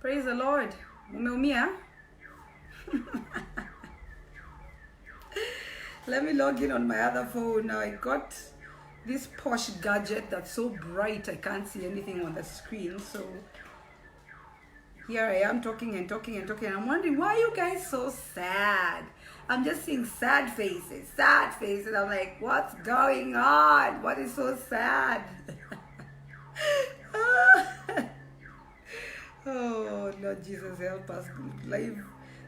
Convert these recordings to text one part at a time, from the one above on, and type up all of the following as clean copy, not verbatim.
Praise the Lord. Umeumia? Let me log in on my other phone. Now I got this posh gadget that's so bright I can't see anything on the screen. So here I am talking and talking and talking. I'm wondering, why are you guys so sad? I'm just seeing sad faces, sad faces. I'm like, what's going on? What is so sad? Oh, Lord Jesus, help us. Live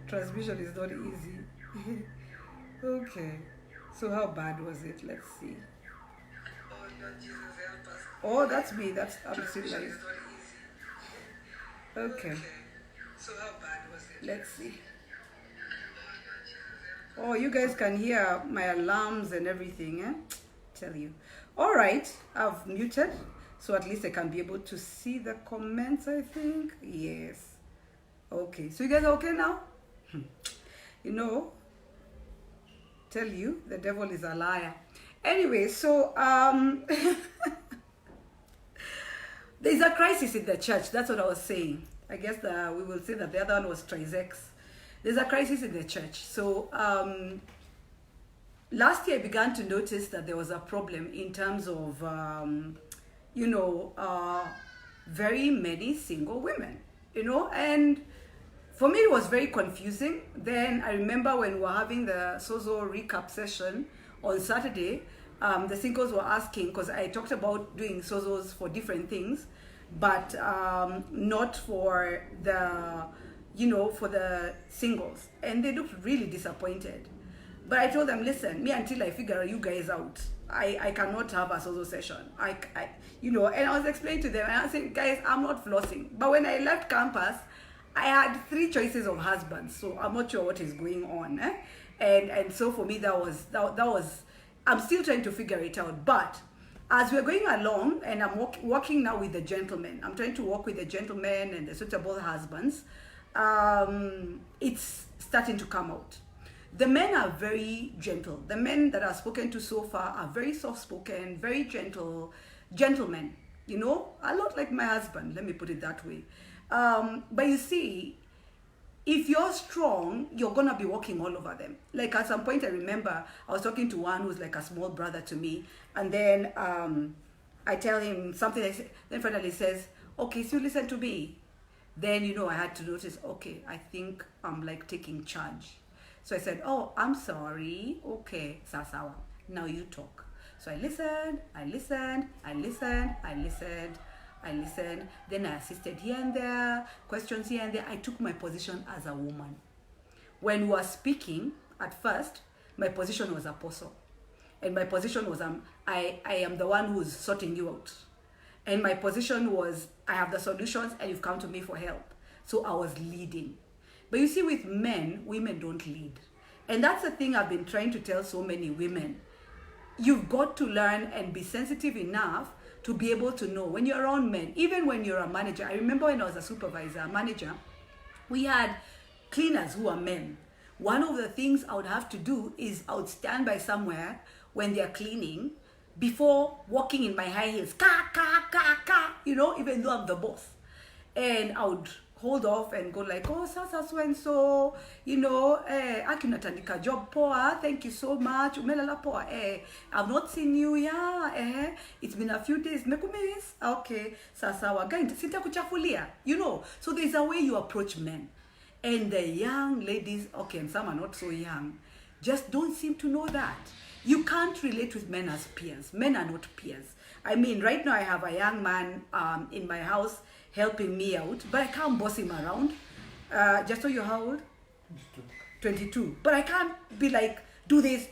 transmission is not easy. Okay, so how bad was it? Let's see. Oh, Lord Jesus, help us. Oh, that's me. I'm still live. Okay, so how bad was it? Let's see. Oh, you guys can hear my alarms and everything, eh? Tell you. All right, I've muted, so at least I can be able to see the comments, I think. Yes. Okay, so you guys are okay now? You know, tell you, the devil is a liar. Anyway, so there's a crisis in the church. That's what I was saying. I guess we will say that the other one was trisex. There's a crisis in the church. So last year I began to notice that there was a problem in terms of, very many single women, and for me it was very confusing. Then I remember when we were having the Sozo recap session on Saturday, the singles were asking, because I talked about doing Sozos for different things, but not for the for the singles, and they looked really disappointed. But I told them, listen, me, until I figure you guys out, I cannot have a Sozo session. And I was explaining to them, and I was saying, guys, I'm not flossing. But when I left campus, I had 3 choices of husbands, so I'm not sure what is going on. And so for me, that was I'm still trying to figure it out. But as we're going along, and I'm working now with the gentlemen, I'm trying to work with the gentlemen and the suitable husbands. It's starting to come out. The men are very gentle. The men that I've spoken to so far are very soft-spoken, very gentle gentlemen. A lot like my husband, let me put it that way. But you see, if you're strong, you're gonna be walking all over them. Like at some point, I remember I was talking to one who's like a small brother to me, and then I tell him something. Then finally he says, "Okay, so listen to me." Then I had to notice, okay, I think I'm like taking charge. So I said, "Oh, I'm sorry. Okay, sasawa. Now you talk." So I listened. Then I assisted here and there, questions here and there. I took my position as a woman. When we were speaking, at first, my position was apostle. And my position was I am the one who's sorting you out. And my position was, I have the solutions and you've come to me for help. So I was leading. But you see, with men, women don't lead. And that's the thing I've been trying to tell so many women. You've got to learn and be sensitive enough to be able to know when you're around men, even when you're a manager. I remember when I was a supervisor, manager, we had cleaners who are men. One of the things I would have to do is I would stand by somewhere when they're cleaning before walking in my high heels, even though I'm the boss. And I would hold off and go like, "Oh, sasa so and so, akinatandika job poa, thank you so much, umelala poa, I've not seen you, yeah, it's been a few days, mekumiss, okay, sasa wagain, sita kuchafulia, so there's a way you approach men. And the young ladies, okay, and some are not so young, just don't seem to know that. You can't relate with men as peers. Men are not peers. I mean, right now I have a young man in my house helping me out, but I can't boss him around. Just so you're how old? 22. But I can't be like, do this,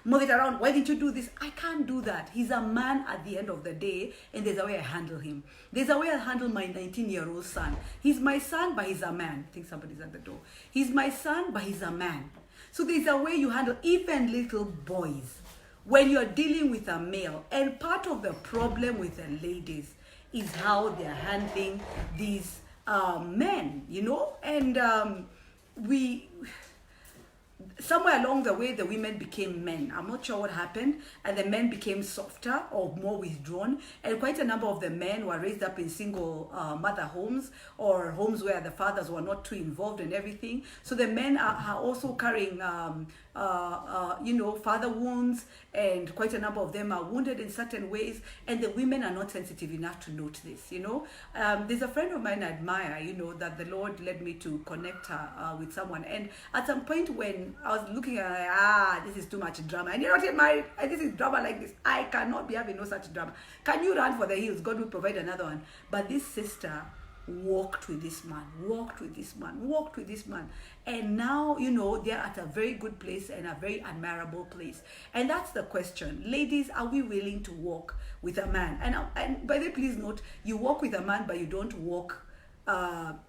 move it around. Why didn't you do this? I can't do that. He's a man at the end of the day, and there's a way I handle him. There's a way I handle my 19-year-old son. He's my son, but he's a man. I think somebody's at the door. He's my son, but he's a man. So there's a way you handle even little boys when you're dealing with a male. And part of the problem with the ladies is how they're handling these men, And somewhere along the way, the women became men. I'm not sure what happened. And the men became softer or more withdrawn. And quite a number of the men were raised up in single mother homes, or homes where the fathers were not too involved in everything. So the men are also carrying, father wounds, and quite a number of them are wounded in certain ways. And the women are not sensitive enough to note this, There's a friend of mine I admire, that the Lord led me to connect her with someone. And at some point when I was looking at her, this is too much drama. And you're not yet married, and this is drama like this. I cannot be having no such drama. Can you run for the hills? God will provide another one. But this sister walked with this man, and now they're at a very good place and a very admirable place. And that's the question, ladies: are we willing to walk with a man? And by the way, please note, you walk with a man, but you don't walk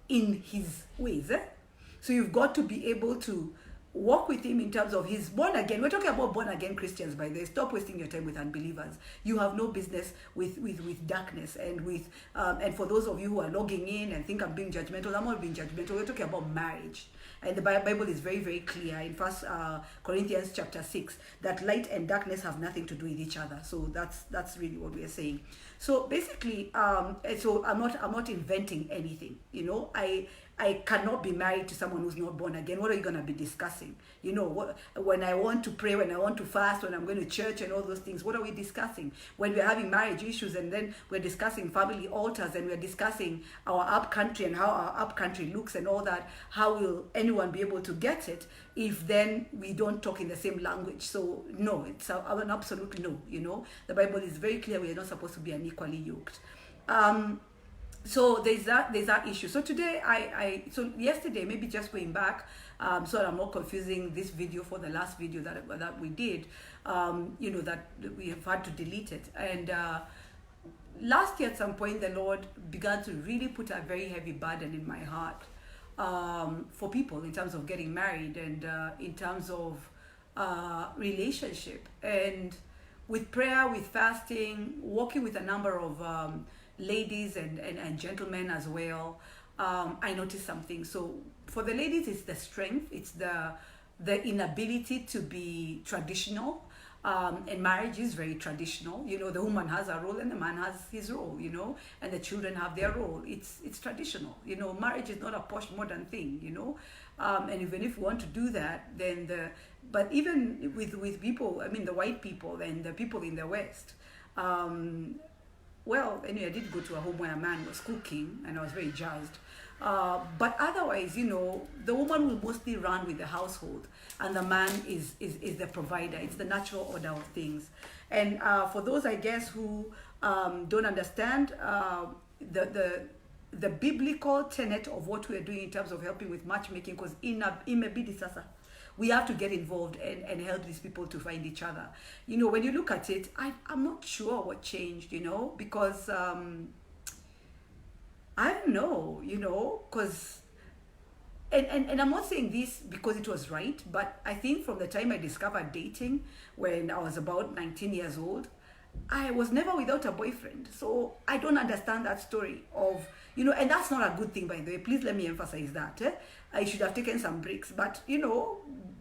in his ways. So you've got to be able to walk with him in terms of he's born again. We're talking about born again Christians, by the way. Stop wasting your time with unbelievers. You have no business with darkness. And and for those of you who are logging in and think I'm being judgmental, I'm not being judgmental. We're talking about marriage. And the Bible is very, very clear in First Corinthians chapter 6 that light and darkness have nothing to do with each other. So that's really what we are saying. So basically, so I'm not inventing anything. I cannot be married to someone who's not born again. What are you going to be discussing? When I want to pray, when I want to fast, when I'm going to church and all those things, what are we discussing? When we're having marriage issues, and then we're discussing family altars, and we're discussing our up country and how our up country looks and all that, how will anyone be able to get it if then we don't talk in the same language? So no, it's an absolute no. The Bible is very clear. We are not supposed to be unequally yoked. So there's that issue. So today so yesterday, maybe just going back, so I'm not confusing this video for the last video that we did, that we have had to delete it. And last year at some point, the Lord began to really put a very heavy burden in my heart for people in terms of getting married and in terms of relationship. And with prayer, with fasting, working with a number of ladies and gentlemen as well, I noticed something. So for the ladies, it's the strength, it's the inability to be traditional. And marriage is very traditional. The woman has a role and the man has his role, and the children have their role. It's traditional. Marriage is not a posh modern thing, and even if you want to do that, then but even with people, I mean the white people and the people in the West, well, anyway, I did go to a home where a man was cooking and I was very jazzed. But otherwise, the woman will mostly run with the household and the man is the provider. It's the natural order of things. And for those, I guess, who don't understand the biblical tenet of what we're doing in terms of helping with matchmaking, because we have to get involved and help these people to find each other. When you look at it, I'm not sure what changed, because I don't know, because, and I'm not saying this because it was right, but I think from the time I discovered dating, when I was about 19 years old, I was never without a boyfriend. So I don't understand that story of, and that's not a good thing, by the way. Please let me emphasize that. I should have taken some breaks, but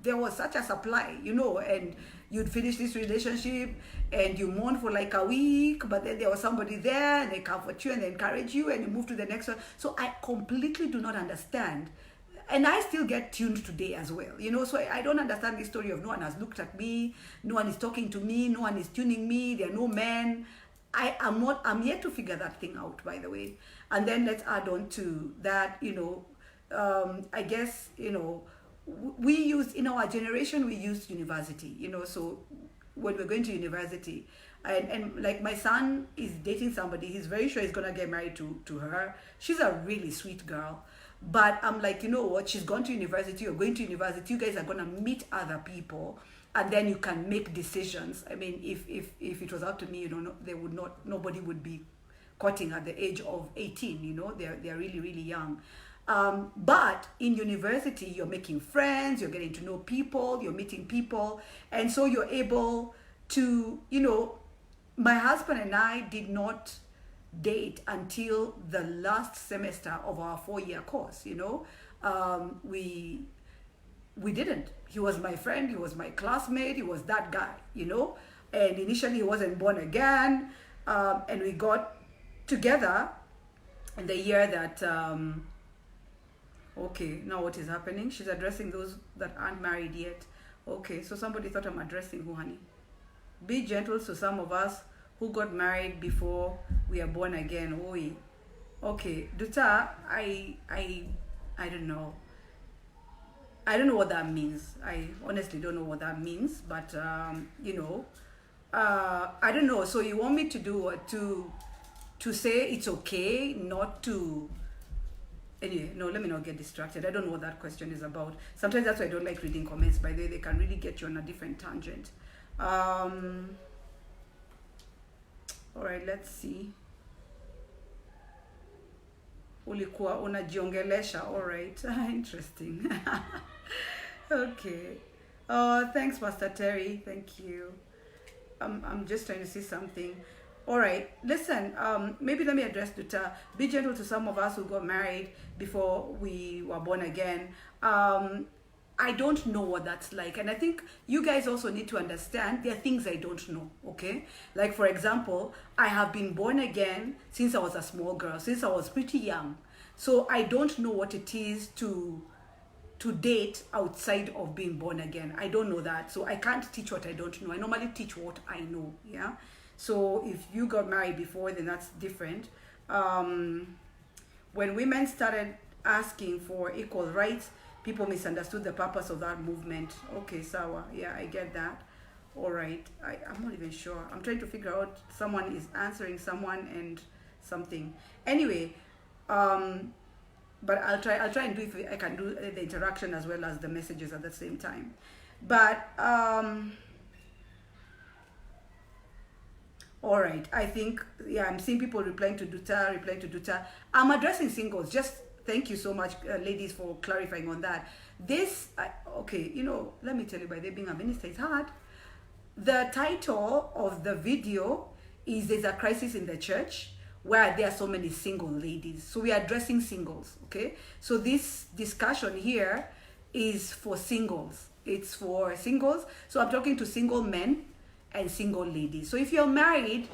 there was such a supply, and you'd finish this relationship and you mourn for like a week, but then there was somebody there and they comfort you and they encourage you and you move to the next one. So I completely do not understand. And I still get tuned today as well, so I don't understand this story of no one has looked at me, no one is talking to me, no one is tuning me, there are no men. I'm yet to figure that thing out, by the way. And then let's add on to that, I guess, we used, in our generation, we used university, so when we're going to university, and like my son is dating somebody, he's very sure he's gonna get married to her. She's a really sweet girl. But I'm like, what? She's gone to university, you're going to university, you guys are gonna meet other people, and then you can make decisions. I mean, if it was up to me, nobody would be courting at the age of 18, they're really, really young. But in university, you're making friends, you're getting to know people, you're meeting people, and so you're able to, my husband and I did not date until the last semester of our 4-year course. We we didn't. He was my friend, he was my classmate, he was that guy, you know. And initially he wasn't born again. And we got together in the year that, okay, now what is happening? She's addressing those that aren't married yet. Okay, so somebody thought I'm addressing who, honey? Be gentle to some of us who got married before we are born again. Oi. Okay, Duta, I don't know. I don't know what that means. I honestly don't know what that means, but you know, I don't know. So you want me to do to say it's okay not to. Anyway, no, let me not get distracted. I don't know what that question is about. Sometimes that's why I don't like reading comments. By the way, they can really get you on a different tangent. All right, let's see. Ulikuwa unajiongelesha. All right, interesting. Okay. Thanks, Pastor Terry. Thank you. I'm just trying to see something. All right, listen, maybe let me address Duta. Be gentle to some of us who got married before we were born again. I don't know what that's like. And I think you guys also need to understand there are things I don't know, okay? Like, for example, I have been born again since I was a small girl, since I was pretty young. So I don't know what it is to date outside of being born again. I don't know that. So I can't teach what I don't know. I normally teach what I know, yeah? So if you got married before, then that's different. When women started asking for equal rights, people misunderstood the purpose of that movement. Okay, Sawa, yeah, I get that. All right, I'm not even sure. I'm trying to figure out, someone is answering someone and something. Anyway, but I'll try and do, if I can do the interaction as well as the messages at the same time. But, all right, I think, yeah, I'm seeing people replying to Duta. I'm addressing singles. Just thank you so much, ladies, for clarifying on that. This, okay, you know, let me tell you, by there being a minister, it's hard. The title of the video is There's a Crisis in the Church, where there are so many single ladies. So we are addressing singles, okay? So this discussion here is for singles. It's for singles. So I'm talking to single men and single ladies. So if you're married,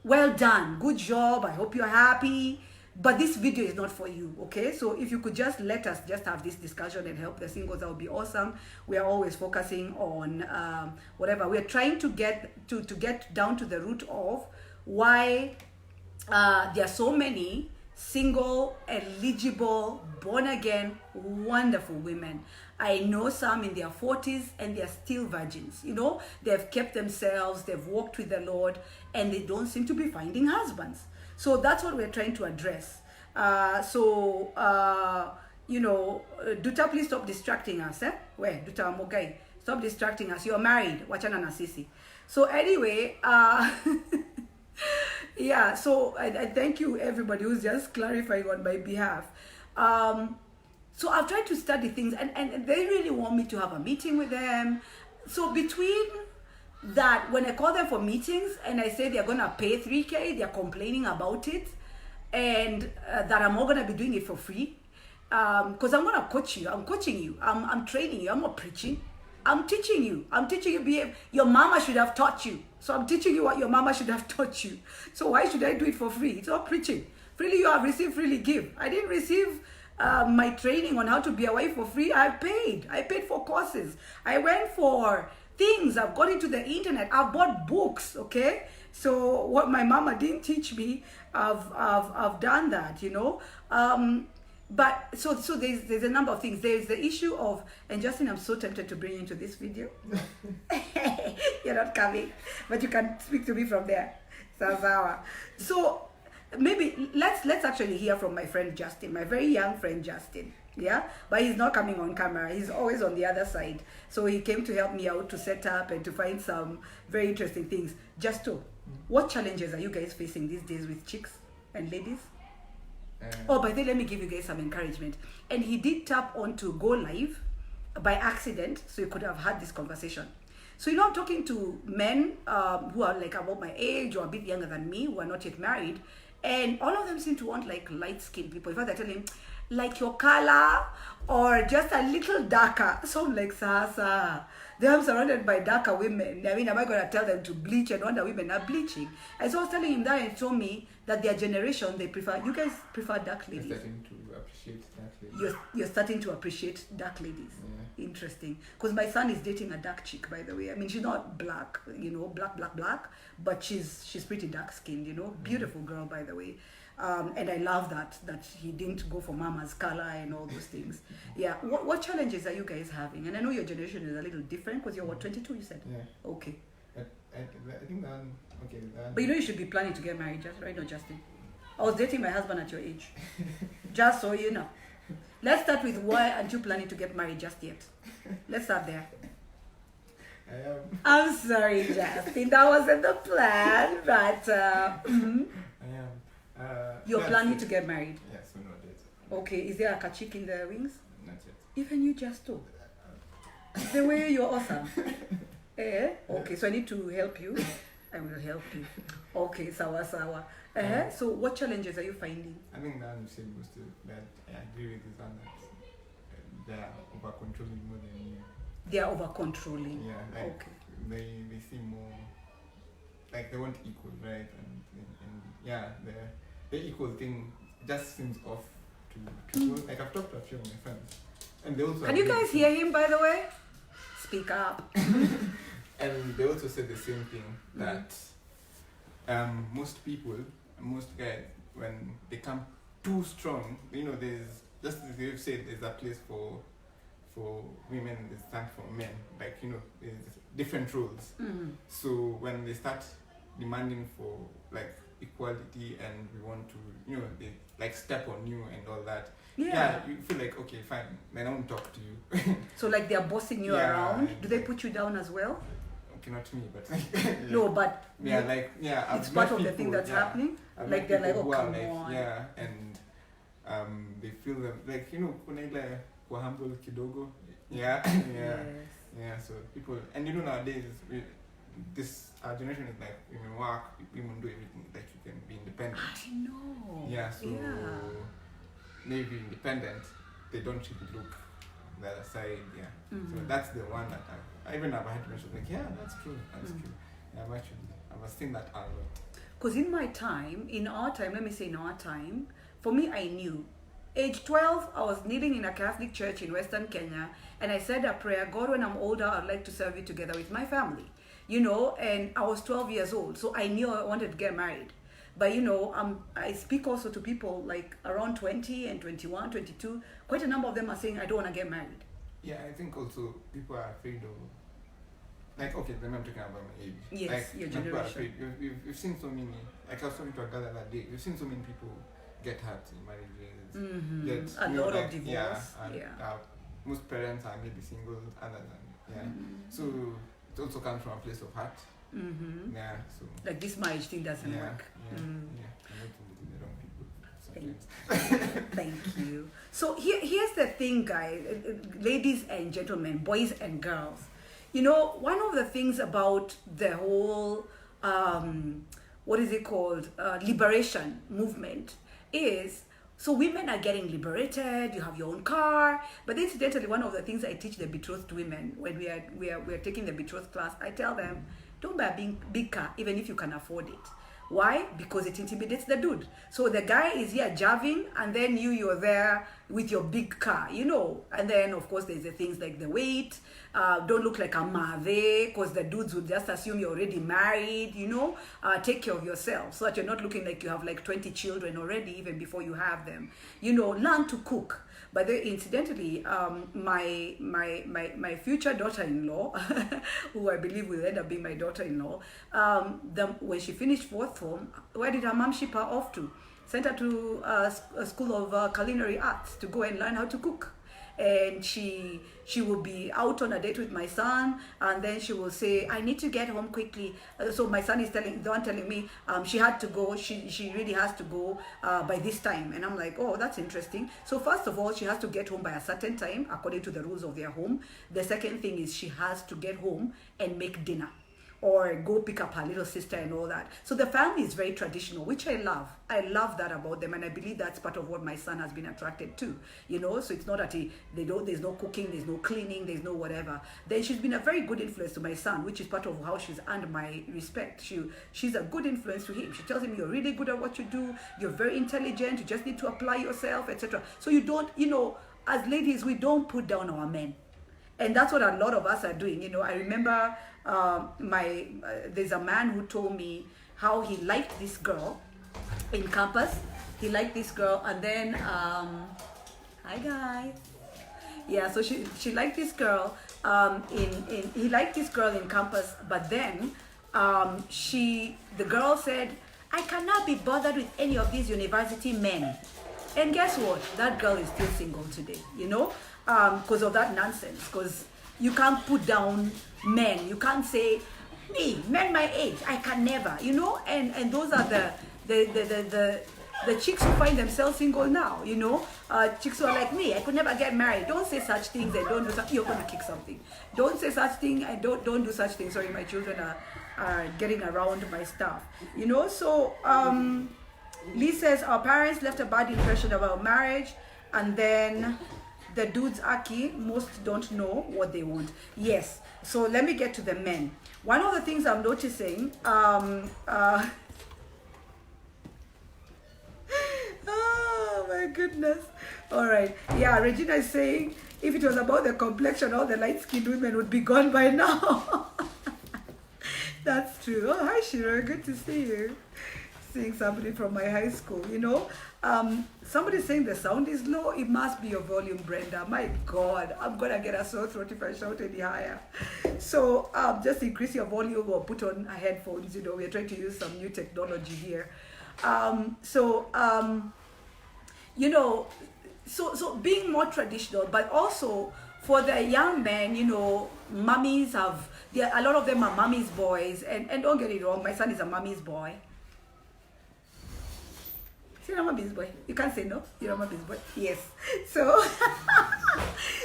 well done, good job, I hope you're happy, but this video is not for you, okay? So if you could just let us just have this discussion and help the singles, that would be awesome. We are always focusing on whatever. We're trying to get down to the root of why there are so many single, eligible, born again, wonderful women. I know some in their 40s and they're still virgins. You know, they've kept themselves, they've walked with the Lord, and they don't seem to be finding husbands. So that's what we're trying to address. You know, Duta, please stop distracting us. Where? Duta Mogai, stop distracting us. You're married. Wachana na sisi. So anyway, yeah, so I thank you everybody who's just clarifying on my behalf. So I've tried to study things, and they really want me to have a meeting with them. So between that, when I call them for meetings and I say they're gonna pay 3K, they're complaining about it, and that I'm not gonna be doing it for free, because I'm gonna coach you. I'm coaching you. I'm training you. I'm not preaching. I'm teaching you. I'm teaching you behave. Your mama should have taught you. So I'm teaching you what your mama should have taught you. So why should I do it for free? It's not preaching. Freely you have received, freely give. I didn't receive my training on how to be a wife for free. I paid for courses. I went for things. I've gone into the internet. I've bought books, okay? So what my mama didn't teach me, I've done that, you know? But so there's a number of things. There's the issue of, and Justin, I'm so tempted to bring you into this video. You're not coming, but you can speak to me from there. So maybe let's actually hear from my friend Justin, my very young friend Justin. Yeah, but he's not coming on camera. He's always on the other side. So he came to help me out to set up and to find some very interesting things. Justo, what challenges are you guys facing these days with chicks and ladies? Oh, by the way, let me give you guys some encouragement. And he did tap on to go live by accident, so you could have had this conversation. So, you know, I'm talking to men who are like about my age or a bit younger than me, who are not yet married, and all of them seem to want like light-skinned people. In fact, I tell him, like your color or just a little darker. So I'm like, Sasa, they are surrounded by darker women. I mean, am I going to tell them to bleach and wonder women are bleaching? And so I was telling him that, and he told me that their generation, they prefer, you guys prefer dark ladies. You're starting to appreciate dark ladies. You're starting to appreciate dark ladies. Yeah. Interesting. Because my son is dating a dark chick, by the way. I mean, she's not black, black, but she's pretty dark skinned, Beautiful girl, by the way. And I love that he didn't go for mama's color and all those things. Yeah. What challenges are you guys having? And I know your generation is a little different because you're what, 22, you said? Yeah. Okay. I think that, okay. But you should be planning to get married, right? No, Justin. I was dating my husband at your age. Just so you know. Let's start with why aren't you planning to get married just yet? Let's start there. I am. I'm sorry, Justin. That wasn't the plan, but I am. you're planning to get married. Yes, we're not yet. Okay. Is there a kachik in the wings? Not yet. Even you just do. The way you're awesome. Okay, so I need to help you. I will help you. Okay, sawa. So what challenges are you finding? I think that you said most of that I agree with is that they are over controlling more than you. They are over controlling. Yeah, like okay. They seem more like they want equal, right? And yeah, the equal thing just seems off to like I've talked to a few of my friends. And they also can you guys hear him, by the way? Speak up. And they also said the same thing, that most guys, when they come too strong, there's, just as you've said, there's a place for women, there's time for men. Like, there's different roles. Mm-hmm. So when they start demanding for like equality and we want to, they like step on you and all that. Yeah, you feel like, okay, fine, then I won't talk to you. So like they're bossing you around. Do they put you down as well? Okay, not me, but no, but it's part of the thing that's happening. Like they're like, oh, come on. Yeah, and they feel them like, kuna ile kwa humble kidogo. Yeah. So people, and nowadays our generation is like, women work, women do everything, like you can be independent. I know. Yeah, so maybe independent, they don't really look the other side. Yeah. So that's the one that I even have had to mention, like, yeah, that's true. Yeah, I've seen that a lot. Because in our time, for me, I knew. Age 12, I was kneeling in a Catholic church in Western Kenya, and I said a prayer, God, when I'm older, I'd like to serve you together with my family. And I was 12 years old, so I knew I wanted to get married. But, I speak also to people like around 20 and 21, 22. Quite a number of them are saying, I don't want to get married. Yeah, I think also people are afraid of, like, okay, then I'm talking about my age. Yes, like, your generation. We've seen so many, like I was talking to a girl the other day, we've seen so many people get hurt in marriages. A lot of divorce. Most parents are maybe single, other than, so it also comes from a place of hurt. Yeah, so like this marriage thing doesn't work. Thank you. So here's the thing, guys, ladies and gentlemen, boys and girls. One of the things about the whole liberation movement is, so women are getting liberated, you have your own car. But incidentally, one of the things I teach the betrothed women when we are taking the betrothed class, I tell them, don't buy a big car, even if you can afford it. Why? Because it intimidates the dude. So the guy is here javing, and then you're there with your big car, And then, of course, there's the things like the weight. Don't look like a mave, because the dudes would just assume you're already married, Take care of yourself so that you're not looking like you have like 20 children already, even before you have them. Learn to cook. But incidentally, my future daughter-in-law, who I believe will end up being my daughter-in-law, when she finished 4th form, where did her mom ship her off to? Sent her to a school of culinary arts to go and learn how to cook. And she will be out on a date with my son, and then she will say, I need to get home quickly. So my son is telling me she had to go, she really has to go by this time. And I'm like, oh, that's interesting. So first of all, she has to get home by a certain time according to the rules of their home. The second thing is she has to get home and make dinner. or go pick up her little sister and all that. So the family is very traditional, which I love. I love that about them, and I believe that's part of what my son has been attracted to. So it's not that there's no cooking, there's no cleaning, there's no whatever. Then she's been a very good influence to my son, which is part of how she's earned my respect. She's a good influence to him. She tells him, you're really good at what you do, you're very intelligent, you just need to apply yourself, etc. So you don't, as ladies, we don't put down our men. And that's what a lot of us are doing. I remember there's a man who told me how he liked this girl in campus. He liked this girl, and then hi guys. Yeah, so she liked this girl he liked this girl in campus, but then the girl said, I cannot be bothered with any of these university men. And guess what? That girl is still single today, because of that nonsense. Because you can't put down men. You can't say, me, men my age, I can never, And those are the chicks who find themselves single now, chicks who are like me, I could never get married. Don't say such things and don't do something. You're going to kick something. Don't say such thing and don't do such things. Sorry, my children are getting around my stuff, So Lee says, our parents left a bad impression about marriage, and then the dudes, Aki, most don't know what they want. Yes, so let me get to the men. One of the things I'm noticing, oh my goodness. All right, yeah, Regina is saying, if it was about the complexion, all the light-skinned women would be gone by now. That's true. Oh, hi, Shira, good to see you. Seeing somebody from my high school, somebody saying the sound is low. It must be your volume, Brenda. My God, I'm gonna get a sore throat if I shout any higher. So just increase your volume or put on headphones. We're trying to use some new technology here. So being more traditional, but also for the young men, mummies a lot of them are mummy's boys, and don't get it wrong, my son is a mummy's boy. You're a mommy's boy. You can't say no. You're a mommy's boy. Yes.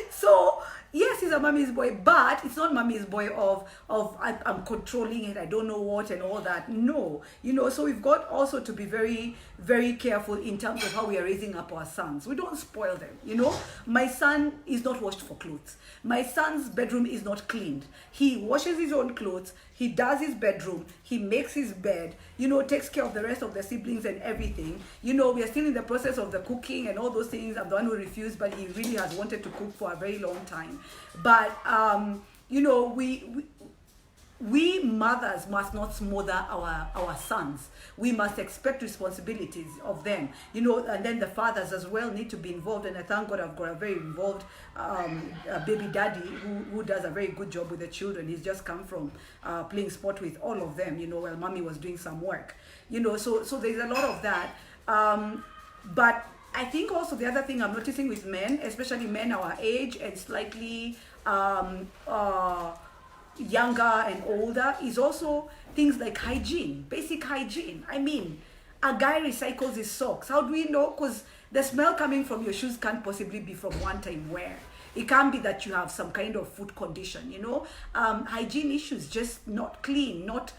So yes, he's a mommy's boy, but it's not mommy's boy of I'm controlling it, I don't know what and all that. No. So we've got also to be very, very careful in terms of how we are raising up our sons. We don't spoil them. My son is not washed for clothes. My son's bedroom is not cleaned. He washes his own clothes. He does his bedroom. He makes his bed, takes care of the rest of the siblings and everything. We are still in the process of the cooking and all those things. I'm the one who refused, but he really has wanted to cook for a very long time. But, we mothers must not smother our sons. We must expect responsibilities of them, and then the fathers as well need to be involved. And I thank God I've got a very involved baby daddy who does a very good job with the children. He's just come from playing sport with all of them, while mommy was doing some work, so there's a lot of that. But I think also the other thing I'm noticing with men, especially men our age and slightly younger and older, is also things like hygiene, basic hygiene. I mean, a guy recycles his socks. How do we know? Because the smell coming from your shoes can't possibly be from one time wear. It can't be that you have some kind of foot condition, hygiene issues, just not clean, not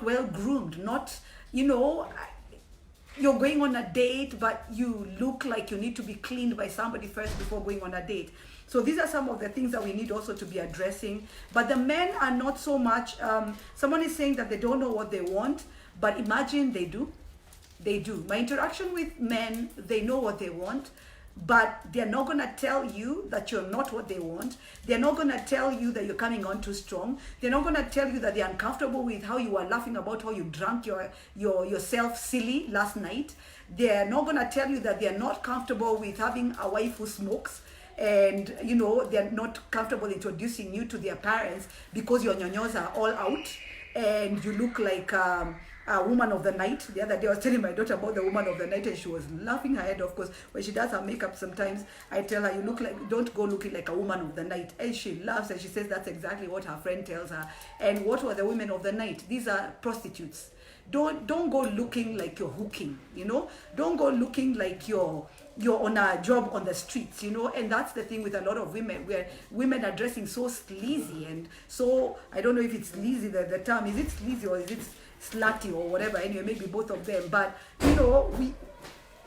well groomed, not, you're going on a date, but you look like you need to be cleaned by somebody first before going on a date. So these are some of the things that we need also to be addressing. But the men are not so much, someone is saying that they don't know what they want, but imagine they do. They do. My interaction with men, they know what they want, but they're not going to tell you that you're not what they want. They're not going to tell you that you're coming on too strong. They're not going to tell you that they're uncomfortable with how you are laughing about how you drank yourself silly last night. They're not going to tell you that they're not comfortable with having a wife who smokes. And they're not comfortable introducing you to their parents because your nyonyos are all out and you look like a woman of the night. The other day I was telling my daughter about the woman of the night and she was laughing her head off, because when she does her makeup sometimes I tell her, don't go looking like a woman of the night, and she laughs and she says that's exactly what her friend tells her. And what were the women of the night? These are prostitutes. don't go looking like you're hooking, you know. Don't go looking like you're on a job on the streets, you know. And that's the thing with a lot of women, where women are dressing so sleazy and so, I don't know if it's sleazy, the term, is it sleazy or is it slutty or whatever? Anyway, maybe both of them. But you know,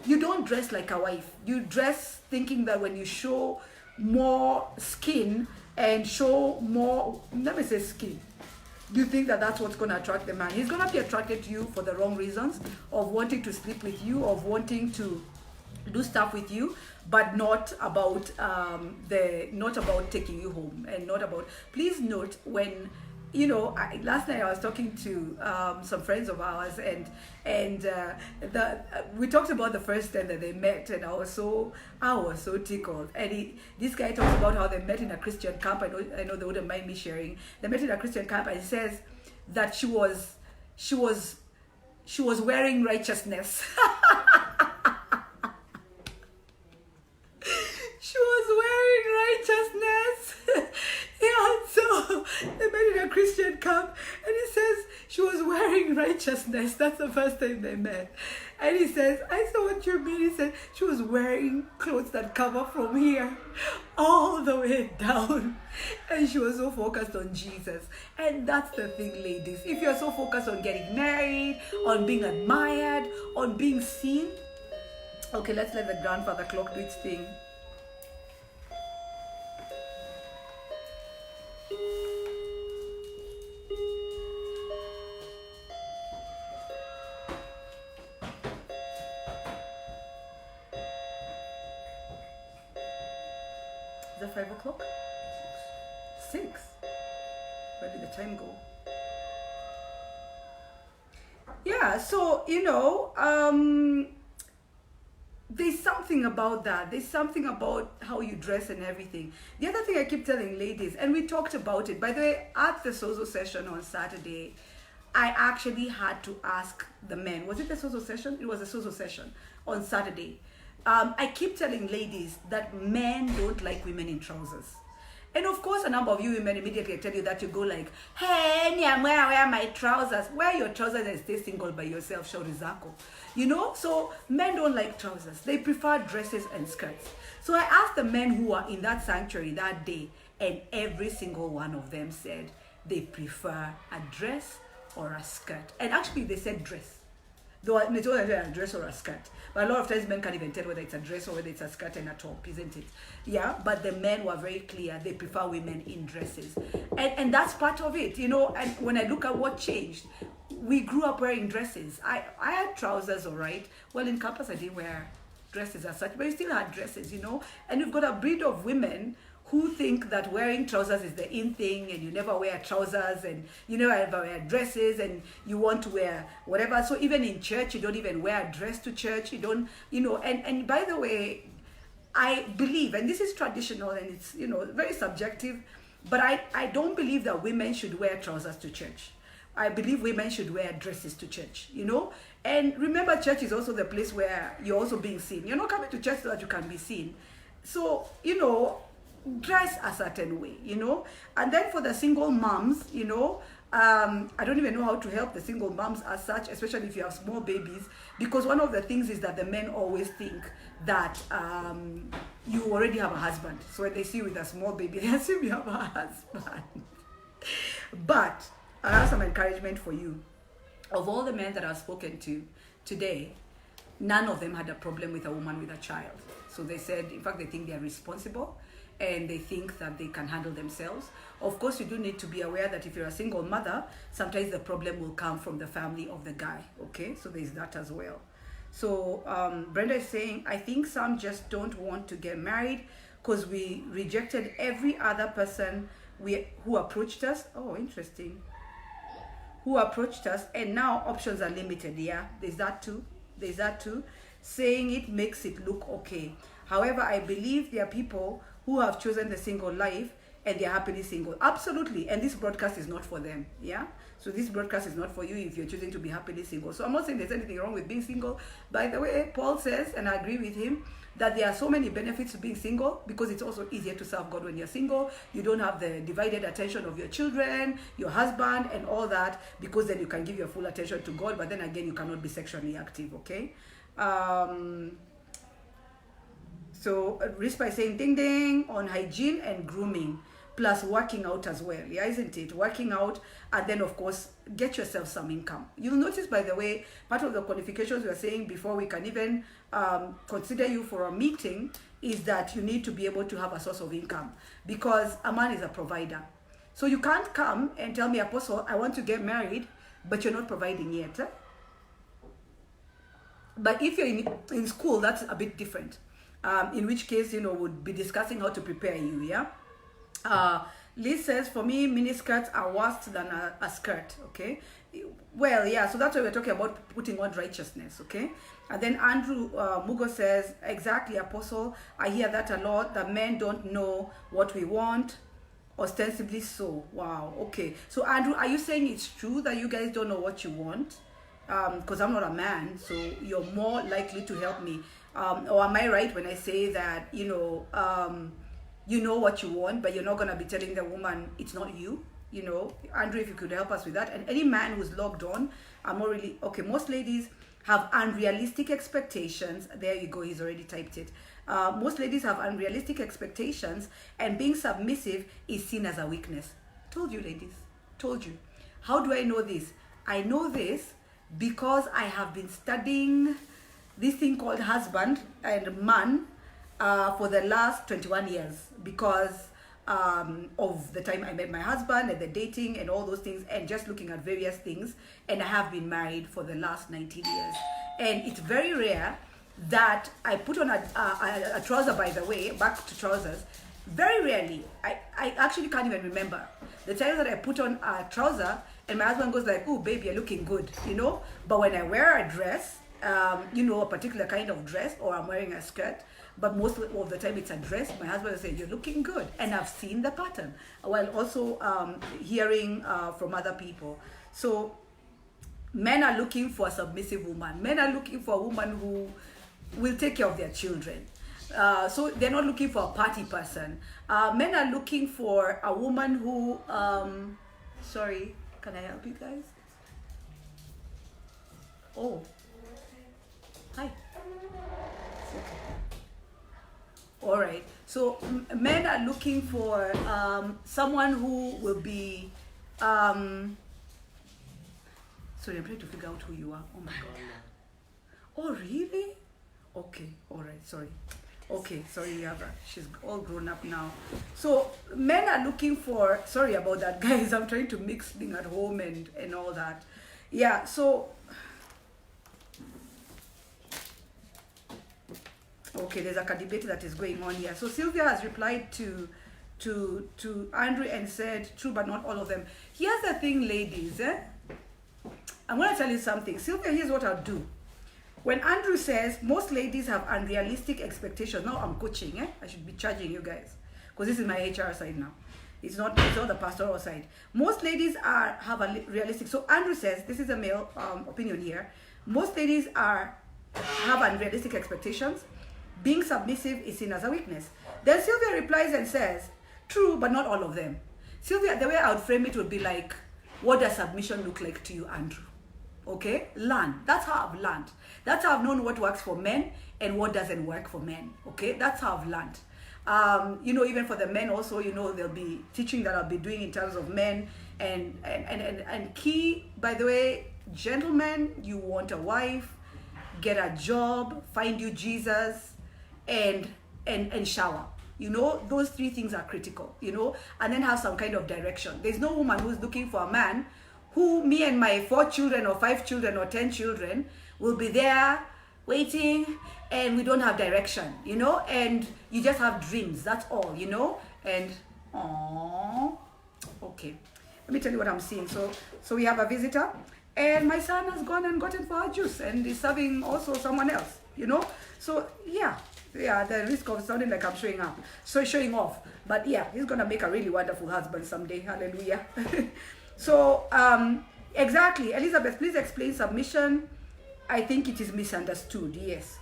you don't dress like a wife. You dress thinking that when you show more skin and show more, let me say skin, you think that that's what's going to attract the man. He's going to be attracted to you for the wrong reasons, of wanting to sleep with you, of wanting to do stuff with you, but not about not about taking you home, and not about, please note, when, you know, last night I was talking to some friends of ours, and we talked about the first time that they met, and I was so tickled. And this guy talks about how they met in a Christian camp. I know they wouldn't mind me sharing. They met in a Christian camp, and he says that she was wearing righteousness. She was wearing righteousness. Yeah, so they met in a Christian camp, and he says she was wearing righteousness. That's the first time they met. And he says, I saw what you mean. He said she was wearing clothes that cover from here all the way down. And she was so focused on Jesus. And that's the thing, ladies. If you're so focused on getting married, on being admired, on being seen. Okay, let's let the grandfather clock do its thing. Is it 5 o'clock? 6. Where did the time go? Yeah, so, you know, there's something about that. There's something about how you dress and everything. The other thing I keep telling ladies, and we talked about it, by the way, at the Sozo session on Saturday, I actually had to ask the men. Was it the Sozo session? It was a Sozo session on Saturday. I keep telling ladies that men don't like women in trousers. And of course, a number of you women immediately tell you that, you go like, hey, I'm wear my trousers. Wear your trousers and stay single by yourself, Shorizako. You know, so men don't like trousers. They prefer dresses and skirts. So I asked the men who were in that sanctuary that day, and every single one of them said they prefer a dress or a skirt. And actually they said dress. Though they told them a dress or a skirt. But a lot of times men can't even tell whether it's a dress or whether it's a skirt and a top, isn't it? Yeah, but the men were very clear. They prefer women in dresses. And that's part of it, you know. And when I look at what changed, we grew up wearing dresses. I had trousers, all right. Well, in campus I didn't wear dresses as such, but we still had dresses, you know. And we've got a breed of women who think that wearing trousers is the in thing, and you never wear trousers, and you never wear dresses, and you want to wear whatever. So even in church, you don't even wear a dress to church. You don't, you know. And by the way, I believe, and this is traditional, and it's, you know, very subjective, but I don't believe that women should wear trousers to church. I believe women should wear dresses to church, you know. And remember, church is also the place where you're also being seen. You're not coming to church so that you can be seen. So, you know, dress a certain way, you know. And then for the single moms, you know, I don't even know how to help the single moms as such, especially if you have small babies, because one of the things is that the men always think that you already have a husband. So when they see you with a small baby, they assume you have a husband. But I have some encouragement for you. Of all the men that I've spoken to today, none of them had a problem with a woman with a child. So they said, in fact, they think they are responsible, and they think that they can handle themselves. Of course, you do need to be aware that if you're a single mother, sometimes the problem will come from the family of the guy, okay? So there's that as well. So Brenda is saying, I think some just don't want to get married because we rejected every other person who approached us. Oh, interesting. Who approached us, and now options are limited. Yeah, there's that too. Saying it makes it look okay. However, I believe there are people who have chosen the single life and they're happily single. Absolutely. And this broadcast is not for them. Yeah. So this broadcast is not for you if you're choosing to be happily single. So I'm not saying there's anything wrong with being single. By the way, Paul says, and I agree with him, that there are so many benefits to being single, because it's also easier to serve God when you're single. You don't have the divided attention of your children, your husband, and all that, because then you can give your full attention to God, but then again, you cannot be sexually active, okay? So Rispa is saying ding ding on hygiene and grooming, plus working out as well, yeah, isn't it? Working out, and then of course get yourself some income. You'll notice, by the way, part of the qualifications we are saying before we can even consider you for a meeting is that you need to be able to have a source of income, because a man is a provider. So you can't come and tell me, Apostle, I want to get married, but you're not providing yet. But if you're in school, that's a bit different. In which case, we'll be discussing how to prepare you, yeah? Liz says, for me, miniskirts are worse than a skirt, okay? Well, yeah, so that's why we're talking about putting on righteousness, okay? And then Andrew Mugo says, exactly, Apostle, I hear that a lot, that men don't know what we want, ostensibly so. Wow, okay. So Andrew, are you saying it's true that you guys don't know what you want? Because I'm not a man, so you're more likely to help me. Or am I right when I say that, you know what you want, but you're not going to be telling the woman it's not you? Andrew, if you could help us with that. And any man who's logged on, I'm not really, okay, most ladies have unrealistic expectations. There you go, he's already typed it. Most ladies have unrealistic expectations, and being submissive is seen as a weakness. Told you, ladies, told you. How do I know this? I know this because I have been studying this thing called husband and man for the last 21 years, because of the time I met my husband and the dating and all those things, and just looking at various things. And I have been married for the last 19 years. And it's very rare that I put on a trouser, by the way, back to trousers. Very rarely. I actually can't even remember the times that I put on a trouser and my husband goes like, oh, baby, you're looking good, But when I wear a dress, a particular kind of dress, or I'm wearing a skirt, but most of the time it's a dress, my husband will say, you're looking good. And I've seen the pattern, while also hearing from other people. So men are looking for a submissive woman. Men are looking for a woman who will take care of their children. So they're not looking for a party person. Men are looking for a woman who, sorry, can I help you guys? Oh, hi. Okay. All right. So men are looking for someone who will be. Sorry, I'm trying to figure out who you are. Oh my God. Oh really? Okay. All right. Sorry. Okay. Sorry, Yava. She's all grown up now. So men are looking for. Sorry about that, guys. I'm trying to mix being at home and all that. Yeah. So. Okay, there's a debate that is going on here. So Sylvia has replied to Andrew and said, true, but not all of them. Here's the thing, ladies. I'm going to tell you something. Sylvia, here's what I'll do. When Andrew says most ladies have unrealistic expectations, now I'm coaching. I should be charging you guys, because this is my HR side now. It's not the pastoral side. Most ladies have a realistic. So Andrew says, this is a male opinion here. Most ladies have unrealistic expectations. Being submissive is seen as a weakness. Then Sylvia replies and says, true, but not all of them. Sylvia, the way I would frame it would be like, what does submission look like to you, Andrew? Okay? Learn. That's how I've learned. That's how I've known what works for men and what doesn't work for men. Okay? That's how I've learned. Even for the men also, there'll be teaching that I'll be doing in terms of men. And key, by the way, gentlemen, you want a wife, get a job, find you Jesus, and shower. Those three things are critical, and then have some kind of direction. There's no woman who's looking for a man who, me and my 4 children or 5 children or 10 children will be there waiting, and we don't have direction, and you just have dreams, that's all, and okay, let me tell you what I'm seeing. So we have a visitor, and my son has gone and gotten for a juice and is serving also someone else, So yeah, Yeah, the risk of sounding like I'm showing up. So showing off. But yeah, he's gonna make a really wonderful husband someday. Hallelujah. So exactly. Elizabeth, please explain submission. I think it is misunderstood. Yes.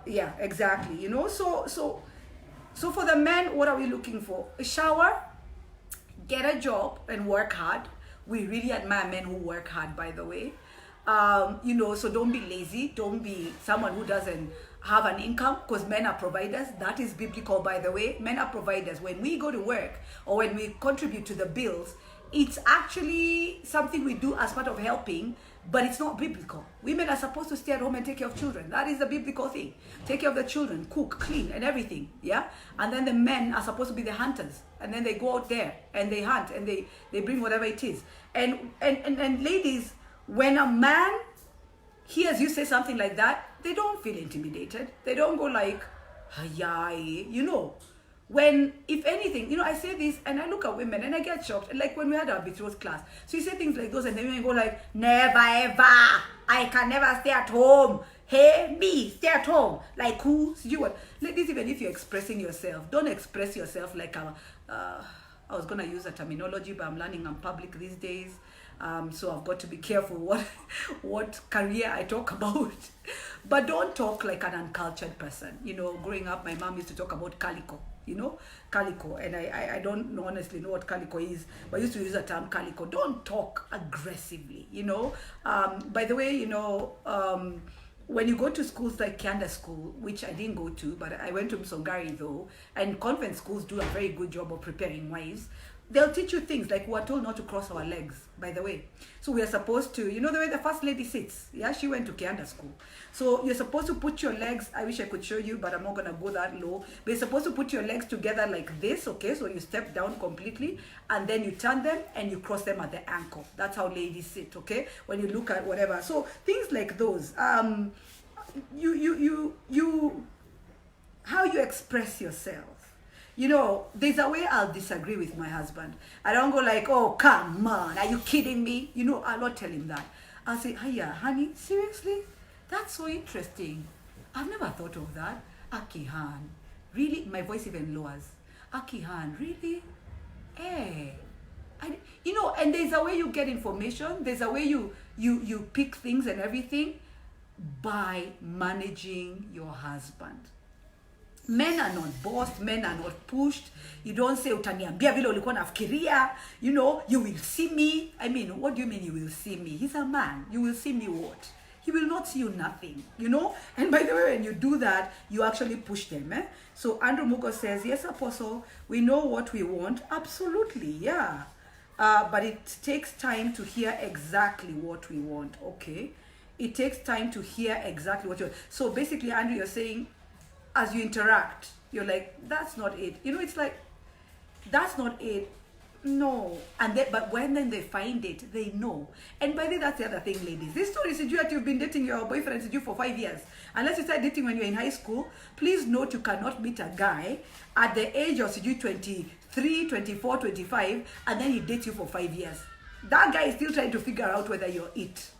Yeah, exactly. You know, so for the men, what are we looking for? A shower, get a job, and work hard. We really admire men who work hard, by the way. You know, so don't be lazy. Don't be someone who doesn't have an income, because men are providers. That is biblical, by the way. Men are providers. When we go to work or when we contribute to the bills, it's actually something we do as part of helping, but it's not biblical. Women are supposed to stay at home and take care of children. That is the biblical thing. Take care of the children, cook, clean, and everything. Yeah? And then the men are supposed to be the hunters. And then they go out there and they hunt and they bring whatever it is. And ladies, when a man hears you say something like that, they don't feel intimidated. They don't go like, "Hayai," you know. When, if anything, you know, I say this and I look at women and I get shocked. Like when we had our betrothed class. So you say things like those and then women go like, "Never ever. I can never stay at home. Hey, me, stay at home." Like who? You what? Ladies, even if you're expressing yourself, don't express yourself like I was going to use a terminology, but I'm learning I'm public these days. So I've got to be careful what career I talk about. But don't talk like an uncultured person. You know, growing up, my mom used to talk about calico, you know, calico. And I don't honestly know what calico is, but I used to use the term calico. Don't talk aggressively, you know. By the way, you know, when you go to schools like Kianda School, which I didn't go to, but I went to Msongari though, and convent schools do a very good job of preparing wives. They'll teach you things like we're told not to cross our legs, by the way. So we are supposed to, you know the way the first lady sits? Yeah, she went to Kianda School. So you're supposed to put your legs, I wish I could show you, but I'm not going to go that low. But you're supposed to put your legs together like this, okay? So you step down completely, and then you turn them, and you cross them at the ankle. That's how ladies sit, okay? When you look at whatever. So things like those. How you express yourself. You know, there's a way I'll disagree with my husband. I don't go like, "Oh, come on, are you kidding me?" You know, I'll not tell him that. I'll say, "Hiya, honey, seriously? That's so interesting. I've never thought of that. Akihan, really?" My voice even lowers. "Akihan, really? Eh." You know, and there's a way you get information. There's a way you pick things and everything by managing your husband. Men are not bossed, men are not pushed. You don't say, "Utaniambia vile ulikuwa nafikiria," you know, "You will see me." I mean, what do you mean you will see me? He's a man. You will see me what? He will not see you nothing, you know? And by the way, when you do that, you actually push them. So Andrew Mugo says, "Yes, Apostle, we know what we want." Absolutely, yeah. But it takes time to hear exactly what we want, okay? It takes time to hear exactly what you want. So basically, Andrew, you're saying, as you interact, you're like, "That's not it." You know, it's like, "That's not it." No. And then, but when then they find it, they know. And by the way, that's the other thing, ladies. This story is that you've been dating your boyfriend for 5 years. Unless you start dating when you're in high school, please note you cannot meet a guy at the age of 23, 24, 25, and then he dates you for 5 years. That guy is still trying to figure out whether you're it.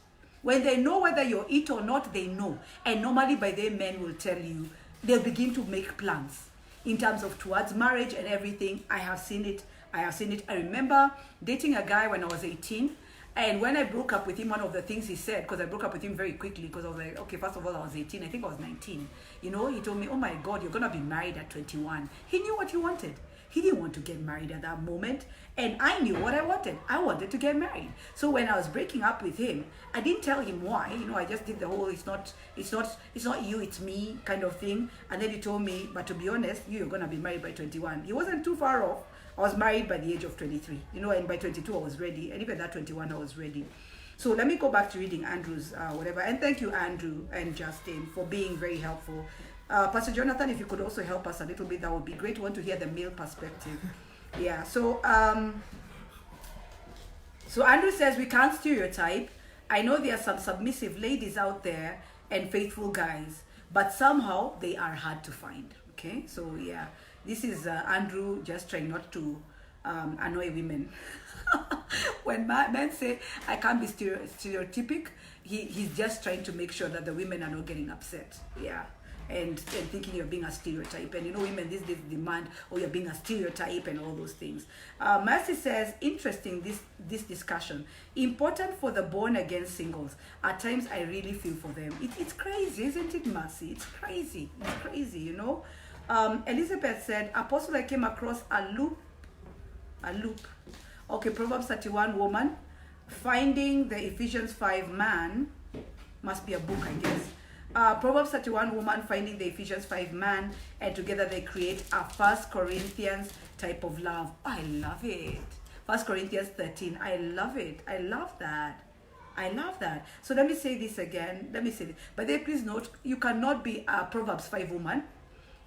When they know whether you're it or not, they know. And normally by then, men will tell you, they'll begin to make plans in terms of towards marriage and everything. I have seen it. I remember dating a guy when I was 18. And when I broke up with him, one of the things he said, because I broke up with him very quickly, because I was like, okay, first of all, I was 18. I think I was 19. You know, he told me, "Oh my God, you're going to be married at 21. He knew what he wanted. He didn't want to get married at that moment. And I knew what I wanted. I wanted to get married. So when I was breaking up with him, I didn't tell him why. You know, I just did the whole, it's not you, it's me kind of thing. And then he told me, "But to be honest, you're going to be married by 21. He wasn't too far off. I was married by the age of 23. You know, and by 22, I was ready. And even at 21, I was ready. So let me go back to reading Andrew's whatever. And thank you, Andrew and Justin, for being very helpful. Pastor Jonathan, if you could also help us a little bit, that would be great. We want to hear the male perspective. Yeah, so Andrew says, "We can't stereotype. I know there are some submissive ladies out there and faithful guys, but somehow they are hard to find." Okay, so yeah, this is Andrew just trying not to annoy women. When men say, "I can't be stereotypic," he's just trying to make sure that the women are not getting upset. Yeah. and thinking you're being a stereotype. And women these days demand, oh, you're being a stereotype and all those things. Mercy says, interesting, this discussion. Important for the born again singles. At times I really feel for them. It's crazy, isn't it, Mercy? It's crazy. It's crazy, Elizabeth said, Apostle, I came across a loop. Okay, Proverbs 31 woman, finding the Ephesians 5 man, must be a book, I guess. Proverbs 31 woman, finding the Ephesians 5 man, and together they create a 1 Corinthians type of love. I love it. 1 Corinthians 13, I love it. I love that. I love that. So let me say this again. But then please note, you cannot be a Proverbs 5 woman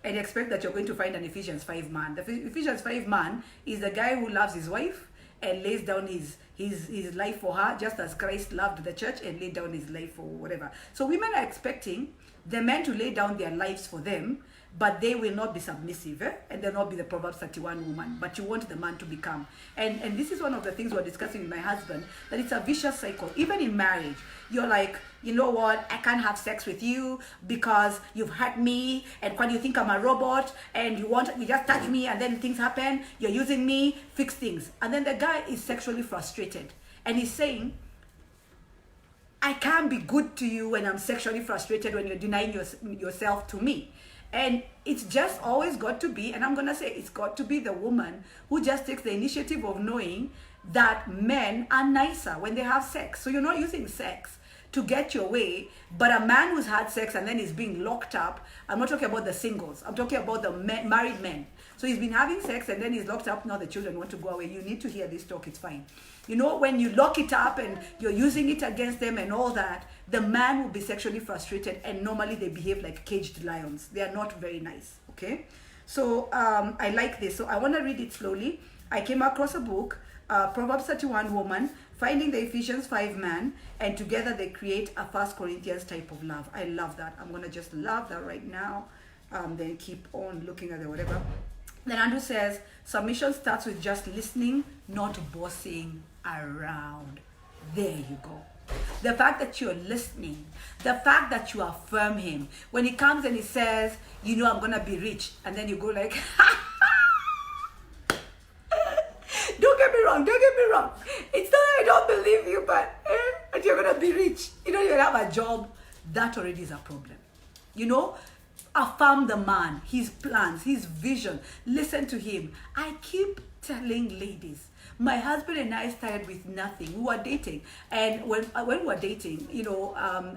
and expect that you're going to find an Ephesians 5 man. The Ephesians 5 man is the guy who loves his wife and lays down his life for her, just as Christ loved the church and laid down his life for whatever. So women are expecting the men to lay down their lives for them, but they will not be submissive, and they'll not be the Proverbs 31 woman, but you want the man to become. And this is one of the things we're discussing with my husband, that it's a vicious cycle. Even in marriage, you're like, you know what, I can't have sex with you because you've hurt me, and when you think I'm a robot, and you just touch me, and then things happen, you're using me, fix things. And then the guy is sexually frustrated, and he's saying, I can't be good to you when I'm sexually frustrated, when you're denying yourself to me. And it's just always got to be, and I'm going to say it's got to be the woman who just takes the initiative of knowing that men are nicer when they have sex. So you're not using sex to get your way, but a man who's had sex and then is being locked up, I'm not talking about the singles, I'm talking about the married men. So he's been having sex and then he's locked up, now the children want to go away. You need to hear this talk, it's fine. When you lock it up and you're using it against them and all that, the man will be sexually frustrated, and normally they behave like caged lions. They are not very nice, okay? So I like this. So I want to read it slowly. I came across a book, Proverbs 31 woman, finding the Ephesians 5 man, and together they create a 1 Corinthians type of love. I love that. I'm going to just love that right now. Then keep on looking at the whatever. Then Andrew says, submission starts with just listening, not bossing around. There you go. The fact that you're listening, the fact that you affirm him. When he comes and he says, I'm going to be rich, and then you go like, don't get me wrong. It's not that I don't believe you, but you're going to be rich. You're going to have a job. That already is a problem. Affirm the man, his plans, his vision. Listen to him. I keep telling ladies, my husband and I started with nothing. We were dating. And when we were dating,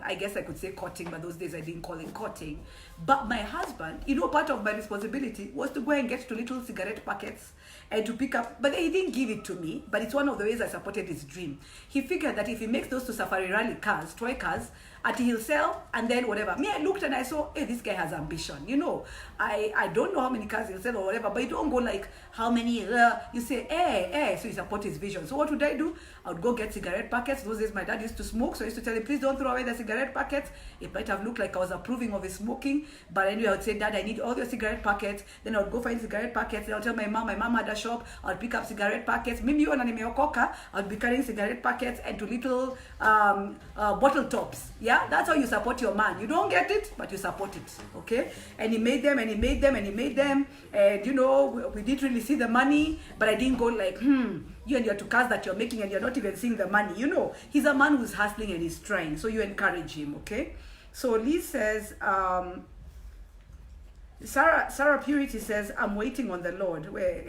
I guess I could say courting, but those days I didn't call it courting. But my husband, part of my responsibility was to go and get to little cigarette packets and to pick up, but he didn't give it to me, but it's one of the ways I supported his dream. He figured that if he makes those two safari rally cars, toy cars, he'll sell, and then whatever. Me, I looked and I saw, hey, this guy has ambition. I don't know how many cars he'll sell or whatever, but you don't go like, how many, you say, hey, so you support his vision. So what would I do? I would go get cigarette packets. Those days my dad used to smoke, so I used to tell him, please don't throw away the cigarette packets. It might have looked like I was approving of his smoking, but anyway, I would say, Dad, I need all your cigarette packets. Then I would go find cigarette packets, and I'll tell my mom had a shop, I'll pick up cigarette packets. Mimi wana nimeokoka, I'll be carrying cigarette packets and to little bottle tops. Yeah, that's how you support your man. You don't get it, but you support it, okay? And he made them, and he made them, and he made them, and we didn't really see the money, but I didn't go like, you and your two cars that you're making, and you're not even seeing the money. He's a man who's hustling and he's trying, so you encourage him, okay? So Liz says, Sarah Purity says, I'm waiting on the Lord. Where?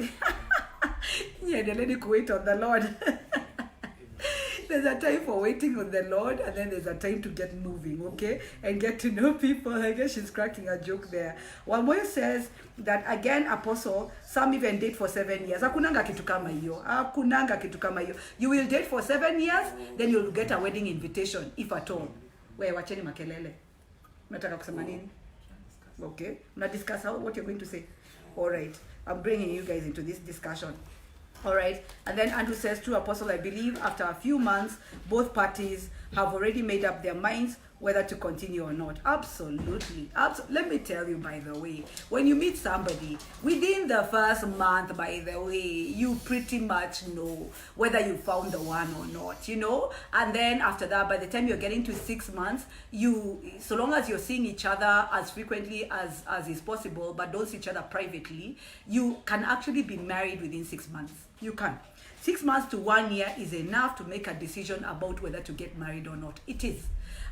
Yeah, the lady could wait on the Lord. There's a time for waiting on the Lord, and then there's a time to get moving, okay? And get to know people. I guess she's cracking a joke there. Walmoyo says that, again, Apostle, some even date for 7 years. Hakunanga kitu kama hiyo. Hakunanga kitu kama hiyo. You will date for 7 years, then you'll get a wedding invitation, if at all. Wacheni makelele. Unataka kusema nini? Okay. Now discuss what you're going to say. All right. I'm bringing you guys into this discussion. All right. And then Andrew says, true Apostle, I believe after a few months, both parties have already made up their minds whether to continue or not. Absolutely. Let me tell you, by the way, when you meet somebody, within the first month, by the way, you pretty much know whether you found the one or not, you know? And then after that, by the time you're getting to 6 months, so long as you're seeing each other as frequently as is possible, but don't see each other privately, you can actually be married within 6 months. You can. 6 months to 1 year is enough to make a decision about whether to get married or not. It is.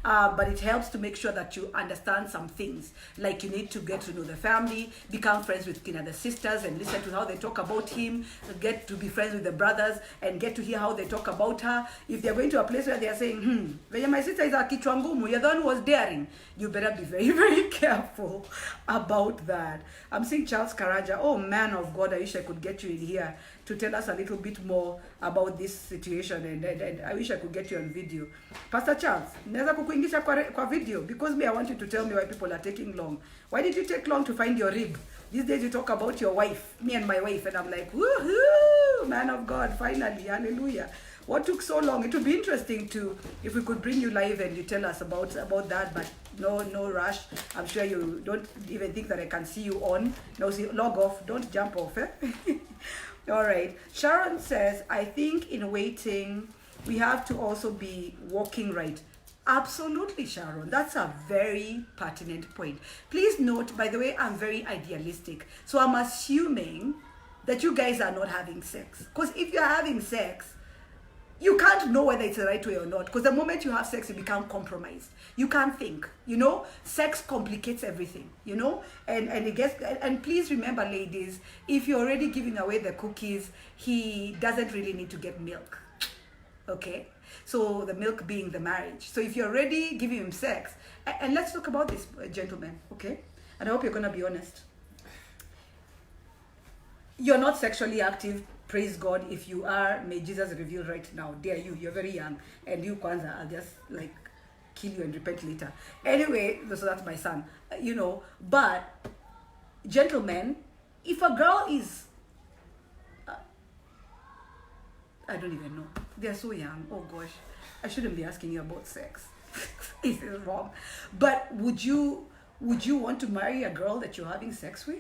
But it helps to make sure that you understand some things, like you need to get to know the family, become friends with the sisters and listen to how they talk about him, get to be friends with the brothers and get to hear how they talk about her. If they're going to a place where they're saying, my sister is a kichwa ngumu, you're the one who was daring, you better be very, very careful about that. I'm seeing Charles Karaja. Oh, man of God, I wish I could get you in here to tell us a little bit more about this situation, and I wish I could get you on video. Pastor Charles, naweza kukuingisha kwa video, because I want you to tell me why people are taking long. Why did you take long to find your rib? These days you talk about your wife, me and my wife, and I'm like, woohoo, man of God, finally, hallelujah. What took so long? It would be interesting if we could bring you live and you tell us about that, but no rush. I'm sure you don't even think that I can see you on. No, see, log off, don't jump off, eh? All right. Sharon says, I think in waiting, we have to also be walking right. Absolutely, Sharon. That's a very pertinent point. Please note, by the way, I'm very idealistic. So I'm assuming that you guys are not having sex. Because if you're having sex, you can't know whether it's the right way or not. Because the moment you have sex, you become compromised. You can't think, you know. Sex complicates everything, you know. And please remember, ladies, if you're already giving away the cookies, he doesn't really need to get milk. Okay? So the milk being the marriage. So if you're already giving him sex, and let's talk about this, gentlemen, okay? And I hope you're going to be honest. You're not sexually active. Praise God. If you are, may Jesus reveal right now. Dare you. You're very young. And you, Kwanzaa, I'll just like kill you and repent later. Anyway, so that's my son. You know, but gentlemen, if a girl is, I don't even know. They're so young. Oh gosh. I shouldn't be asking you about sex. This is wrong. But would you want to marry a girl that you're having sex with?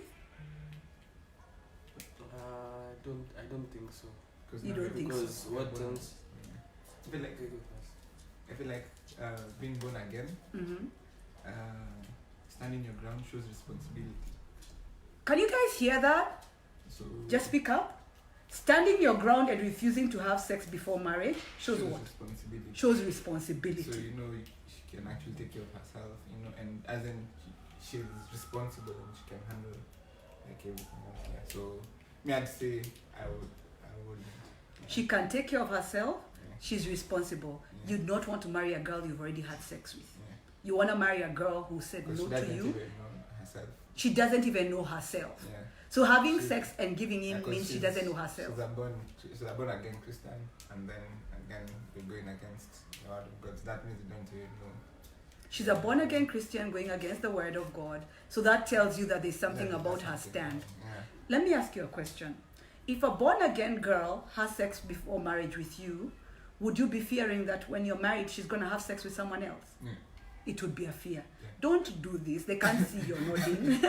I don't think so. You don't think so? Because what terms? I feel like being born again, standing your ground shows responsibility. Can you guys hear that? So just speak up. Standing your ground and refusing to have sex before marriage shows what? Responsibility. Shows responsibility. So you know she can actually take care of herself, you know, and as in she's responsible and she can handle like everything else. Yeah. So me, I'd say I would. Yeah. She can take care of herself. Yeah. She's responsible. Yeah. You'd not want to marry a girl you've already had sex with. Yeah. You want to marry a girl who said no to you. She doesn't even know herself. She doesn't even know herself. Yeah. So having sex and giving in means she doesn't know herself. She's a born again Christian, and then again we're going against the word of God. So that means you don't even know. She's a born again Christian going against the word of God. So that tells you that there's something about her stand. Yeah. Let me ask you a question. If a born again girl has sex before marriage with you, would you be fearing that when you're married she's going to have sex with someone else? Yeah. It would be a fear. Yeah. Don't do this. They can't see you're nodding.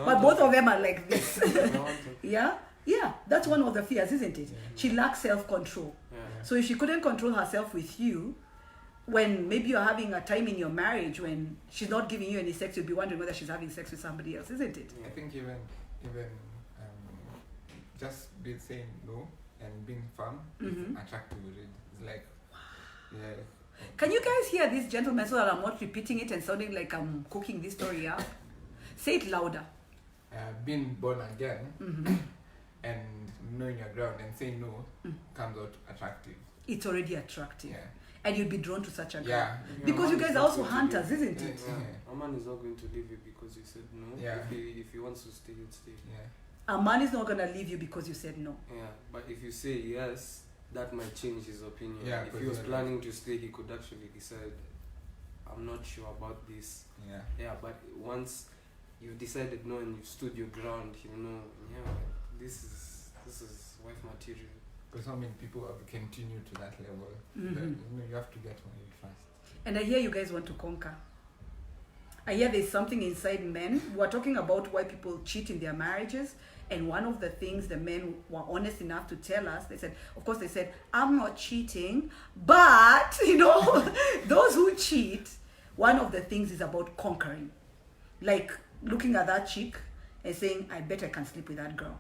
But both of them are like this. Yeah? Yeah, that's one of the fears, isn't it? Yeah. She lacks self-control. Yeah. So if she couldn't control herself with you, when maybe you're having a time in your marriage when she's not giving you any sex, you'll be wondering whether she's having sex with somebody else, isn't it? I think even just be saying no and being firm is attractive already. It's like, yeah. Can you guys hear this gentleman so that I'm not repeating it and sounding like I'm cooking this story up? Say it louder. Being born again and knowing your ground and saying no comes out attractive. It's already attractive. Yeah. And you'd be drawn to such a girl. Yeah. Because you guys are also hunters, isn't it? A man is not going to leave you because you said no. Yeah. If he wants to stay, he'll stay. Yeah. A man is not going to leave you because you said no. Yeah, but if you say yes, that might change his opinion. Yeah, if he was planning to stay, he could actually decide, I'm not sure about this. Yeah. Yeah, but once you've decided no and you've stood your ground, you know, yeah, this is wife material. Because how many people have continued to that level? That, you know, you have to get married fast. And I hear you guys want to conquer. I hear there's something inside men. We're talking about why people cheat in their marriages. And one of the things the men were honest enough to tell us, they said, of course, they said, I'm not cheating. But, those who cheat, one of the things is about conquering. Like looking at that chick and saying, I bet I can sleep with that girl.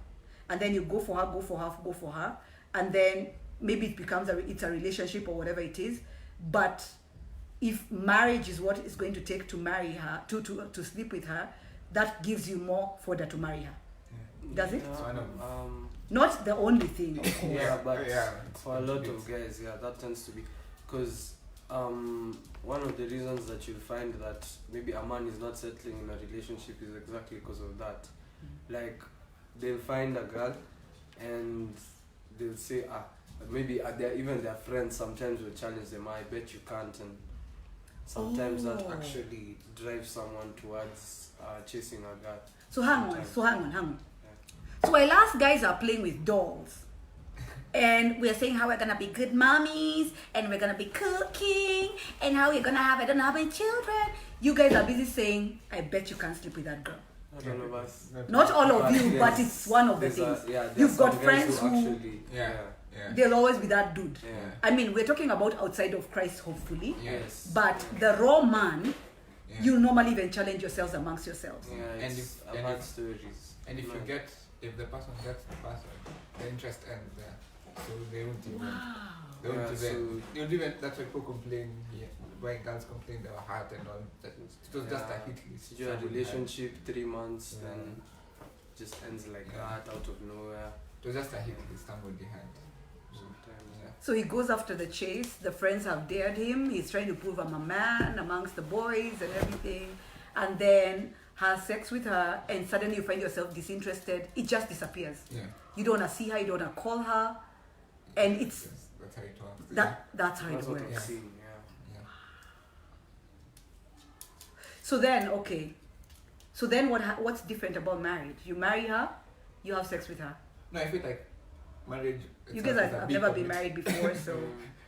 And then you go for her. And then maybe it becomes it's a relationship or whatever it is. But if marriage is what it's going to take to marry her, to sleep with her, that gives you more fodder to marry her. Does it? Not the only thing, of course. Yeah, but for a lot of guys, that tends to be because one of the reasons that you'll find that maybe a man is not settling in a relationship is exactly because of that. Like they'll find a girl and they'll say, maybe even their friends sometimes will challenge them, I bet you can't, and sometimes that actually drives someone towards chasing a girl. So hang on. So while us guys are playing with dolls, and we're saying how we're gonna be good mommies, and we're gonna be cooking, and how we're gonna have, I don't know how many children, you guys are busy saying, I bet you can't sleep with that girl. Not all of you, but it's one of the things. You've got friends who actually, they'll always be that dude. I mean, we're talking about outside of Christ, hopefully. Yes. But the raw man, you normally even challenge yourselves amongst yourselves. And if the person gets the person, the interest ends there. So they won't even. That's why people complain here. Why girls complain they were hurt and all. That it was just a hit list. You had a relationship 3 months, then just ends like that out of nowhere. It was just a hit list somebody had. So he goes after the chase. The friends have dared him. He's trying to prove I'm a man amongst the boys and everything. And then has sex with her, and suddenly you find yourself disinterested. It just disappears. You don't want to see her. You don't want to call her. And it's that's how it works. That's how it works. So then what's different about marriage? You marry her, you have sex with her. No, I feel like marriage. You guys have never been married before, so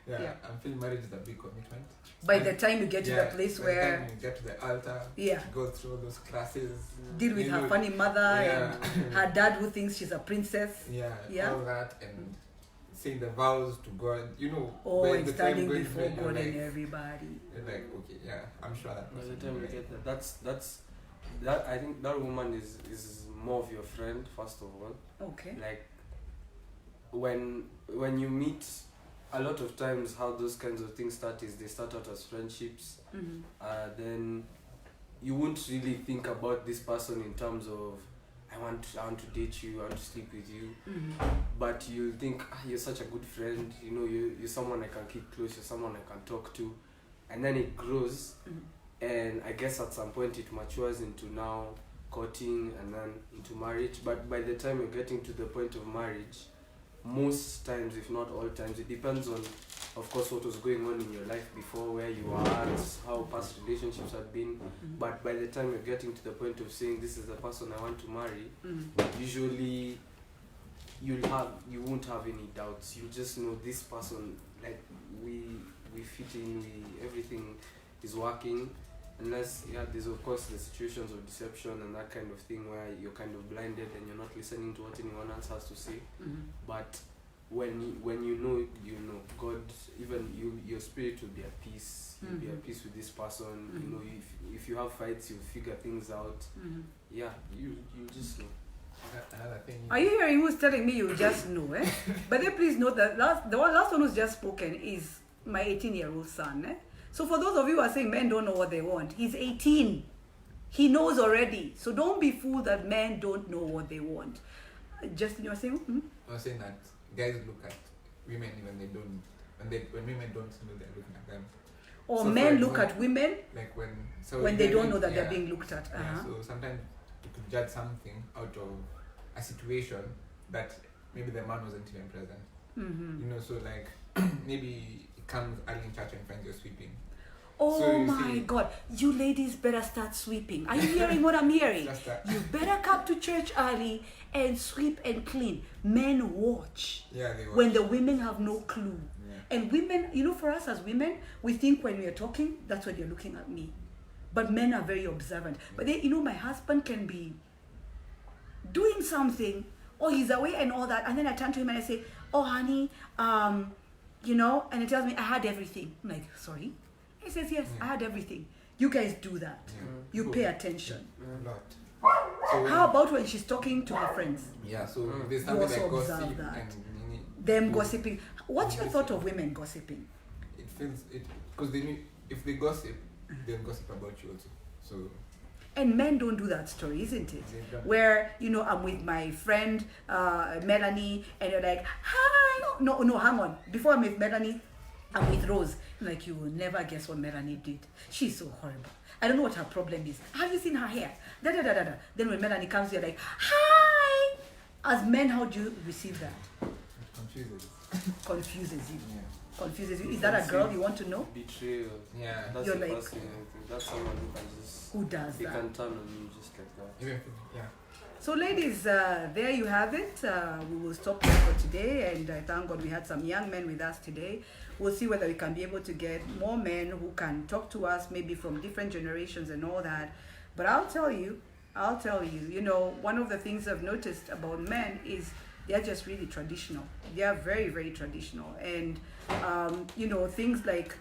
I feel marriage is a big commitment. By the time you get to the place where you get to the altar, go through all those classes, deal with her funny mother and her dad who thinks she's a princess, all that, and saying the vows to God, and standing before God and everybody. Like, okay, I'm sure that. By the time you get that, I think that woman is more of your friend first of all. Okay. Like when you meet. A lot of times how those kinds of things start is they start out as friendships. Then you won't really think about this person in terms of I want to date you, I want to sleep with you. But you think you're such a good friend, you're someone I can keep close, you're someone I can talk to. And then it grows and I guess at some point it matures into now courting and then into marriage. But by the time you're getting to the point of marriage, most times, if not all times, it depends on, of course, what was going on in your life before, where you are at, how past relationships had been. But by the time you're getting to the point of saying, this is the person I want to marry, usually you won't have any doubts. You just know this person, like we fit in, everything is working. Unless, there's of course the situations of deception and that kind of thing where you're kind of blinded and you're not listening to what anyone else has to say. But when you know, God, even your spirit will be at peace. You'll be at peace with this person. If you have fights, you'll figure things out. You just know. Another thing. Are you hearing who's telling me you just know? But then please note that the last one who's just spoken is my 18-year-old son. So for those of you who are saying men don't know what they want, he's 18. He knows already. So don't be fooled that men don't know what they want. Justin, you were saying? I was saying that guys look at women when women don't know they're looking at them. Or so men look at women like when they don't know that they're being looked at. So sometimes you could judge something out of a situation that maybe the man wasn't even present. So like maybe comes early in church and finds you're sweeping. Oh So you my see- God. You ladies better start sweeping. Are you hearing what I'm hearing? Just that. You better come to church early and sweep and clean. Men watch Yeah, they watch. when the women have no clue. Yeah. And women, you know, for us as women, we think when we are talking, that's when you're looking at me. But men are very observant. But then, you know, my husband can be doing something, or he's away and all that, and then I turn to him and I say, oh honey, you know, and he tells me I had everything. I'm like, sorry? He says, yes, I had everything. You guys do that. Yeah. You pay attention. A lot. So when- How about when she's talking to her friends? Yeah, so there's You something also like observe gossip that. and you need Them to- gossiping. What's your thought of women gossiping? It feels it because they need, if they gossip, they'll gossip about you also. So And men don't do that story, isn't it? they don't. Where, you know, I'm with my friend Melanie, and you're like, hi. No, hang on. Before I'm with Melanie, I'm with Rose. I'm like, you will never guess what Melanie did. She's so horrible. I don't know what her problem is. Have you seen her hair? Da da da da da. Then when Melanie comes, you're like, hi. As men, how do you receive that? It confuses. Confuses you. Yeah. Confuses you. Is that a girl you want to know? Betrayal. Yeah. That's You're the like- first thing I think. That's someone who can just Who does they that? can turn on you just like that. Even yeah. So ladies, there you have it. We will stop here for today, and thank God we had some young men with us today. We'll see whether we can be able to get more men who can talk to us, maybe from different generations and all that. But I'll tell you, you know, one of the things I've noticed about men is they're just really traditional. They are very, very traditional. And, you know, things like,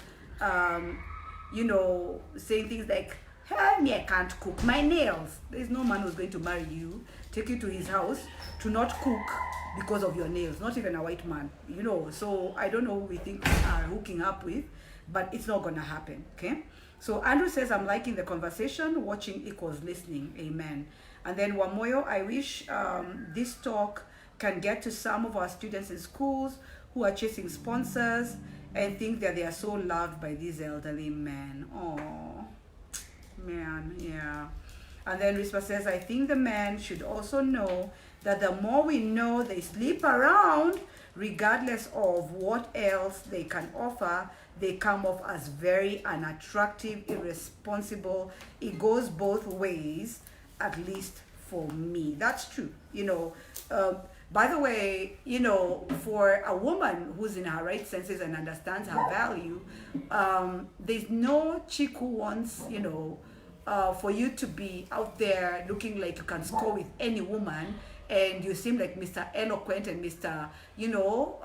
you know, saying things like, hey, me, I can't cook my nails. There's no man who's going to marry you, take you to his house to not cook because of your nails. Not even a white man, you know. So I don't know who we think we are hooking up with, but it's not going to happen, okay? So Andrew says, I'm liking the conversation, watching equals listening, amen. And then Wamoyo, I wish this talk can get to some of our students in schools who are chasing sponsors and think that they are so loved by these elderly men. Oh, man, yeah. And then Rispa says, I think the men should also know that the more we know they sleep around, regardless of what else they can offer, they come off as very unattractive, irresponsible. It goes both ways, at least for me. That's true. You know, by the way, you know, for a woman who's in her right senses and understands her value, there's no chick who wants, you know, for you to be out there looking like you can score with any woman, and you seem like Mr. Eloquent and Mr. you know,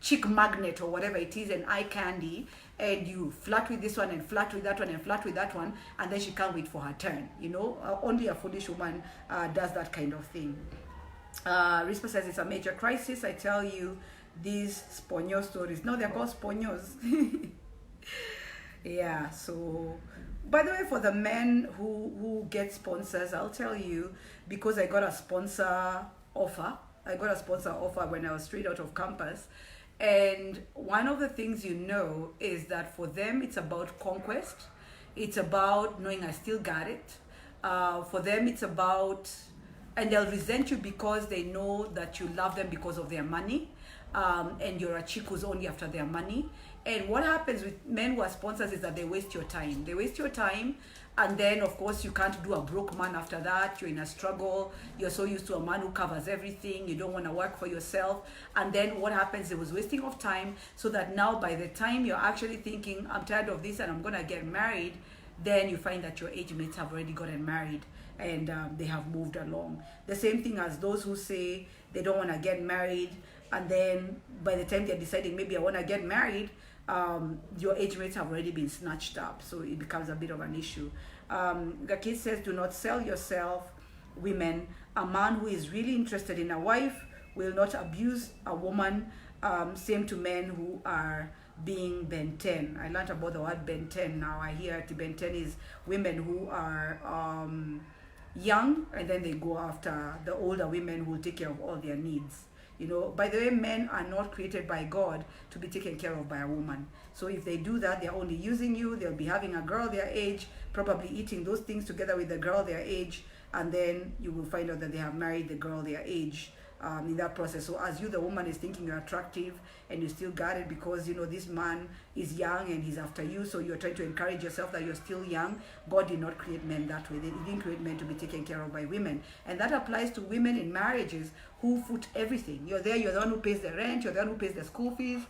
chick magnet or whatever it is, and eye candy, and you flirt with this one and flirt with that one and flirt with that one, and then she can't wait for her turn. You know, only a foolish woman does that kind of thing. Rispa says it's a major crisis. I tell you, these sponyo stories. No, they're called sponyos. Yeah, so by the way, for the men who get sponsors, I'll tell you, because I got a sponsor offer. I got a sponsor offer when I was straight out of campus. And one of the things you know is that for them, it's about conquest. It's about knowing I still got it. For them, it's about, and they'll resent you because they know that you love them because of their money. And you're a chick who's only after their money. And what happens with men who are sponsors is that they waste your time. They waste your time, and then of course you can't do a broke man after that. You're in a struggle. You're so used to a man who covers everything. You don't want to work for yourself. And then what happens? It was wasting of time, so that now by the time you're actually thinking, I'm tired of this and I'm gonna get married, then you find that your age mates have already gotten married and they have moved along. The same thing as those who say they don't want to get married, and then by the time they're deciding maybe I want to get married, your age mates have already been snatched up, so it becomes a bit of an issue. Gakit says, do not sell yourself, women. A man who is really interested in a wife will not abuse a woman. Same to men who are being Ben 10. I learned about the word Ben 10 now. I hear it. Ben 10 is women who are young, and then they go after the older women who will take care of all their needs. You know, by the way, men are not created by God to be taken care of by a woman. So if they do that, they're only using you. They'll be having a girl their age, probably eating those things together with the girl their age, and then you will find out that they have married the girl their age in that process. So as you, the woman, is thinking you're attractive and you still got it because, this man is young and he's after you, so you're trying to encourage yourself that you're still young. God did not create men that way. He didn't create men to be taken care of by women. And that applies to women in marriages who foot everything. You're there, you're the one who pays the rent, you're the one who pays the school fees,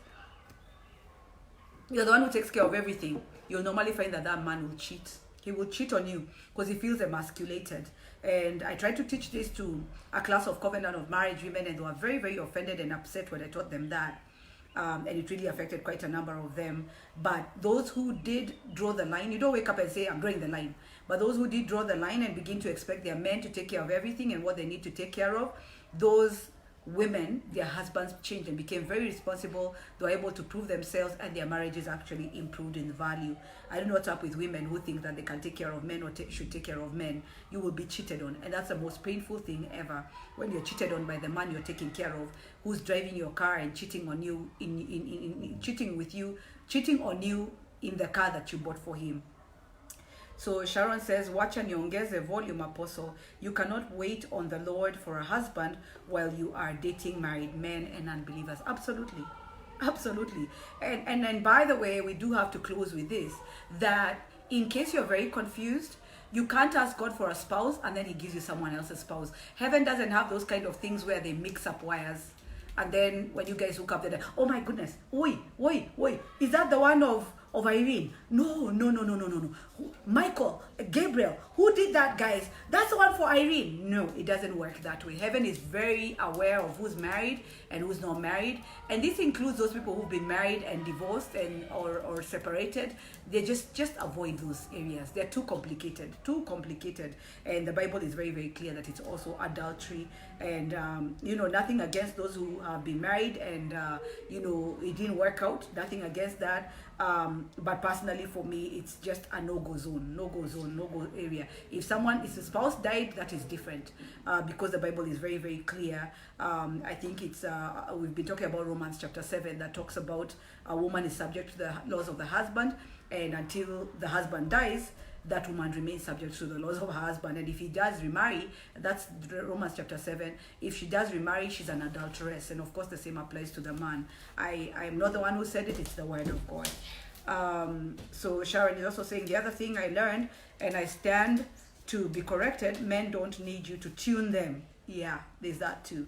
you're the one who takes care of everything. You'll normally find that man will cheat. He will cheat on you because he feels emasculated. And I tried to teach this to a class of covenant of marriage women, and they were very, very offended and upset when I taught them that. And it really affected quite a number of them. But those who did draw the line, you don't wake up and say, I'm drawing the line. But those who did draw the line and begin to expect their men to take care of everything and what they need to take care of, those women, their husbands changed and became very responsible. They were able to prove themselves, and their marriages actually improved in value. I don't know what's up with women who think that they can take care of men or should take care of men. You will be cheated on, and that's the most painful thing ever, when you're cheated on by the man you're taking care of, who's driving your car and cheating on you cheating on you in the car that you bought for him. So Sharon says, wacha niongeze volume, Apostle. You cannot wait on the Lord for a husband while you are dating married men and unbelievers. Absolutely. Absolutely. And by the way, we do have to close with this, that in case you're very confused, you can't ask God for a spouse and then he gives you someone else's spouse. Heaven doesn't have those kind of things where they mix up wires. And then when you guys hook up, they're like, oh my goodness, oi, is that the one of Irene? No. Michael, Gabriel, who did that, guys? That's the one for Irene. No, it doesn't work that way. Heaven is very aware of who's married and who's not married. And this includes those people who've been married and divorced and or separated. They just avoid those areas. They're too complicated. And the Bible is very, very clear that it's also adultery. And, nothing against those who have been married and, it didn't work out. Nothing against that. But personally for me, it's just a no-go area. If the spouse died, that is different, because the Bible is very, very clear. I think it's we've been talking about Romans chapter 7 that talks about a woman is subject to the laws of the husband, and until the husband dies, that woman remains subject to the laws of her husband. And if he does remarry, that's Romans chapter 7. If she does remarry, she's an adulteress. And of course, the same applies to the man. I am not the one who said it, it's the word of God. So Sharon is also saying, the other thing I learned, and I stand to be corrected, men don't need you to tune them. Yeah, there's that too.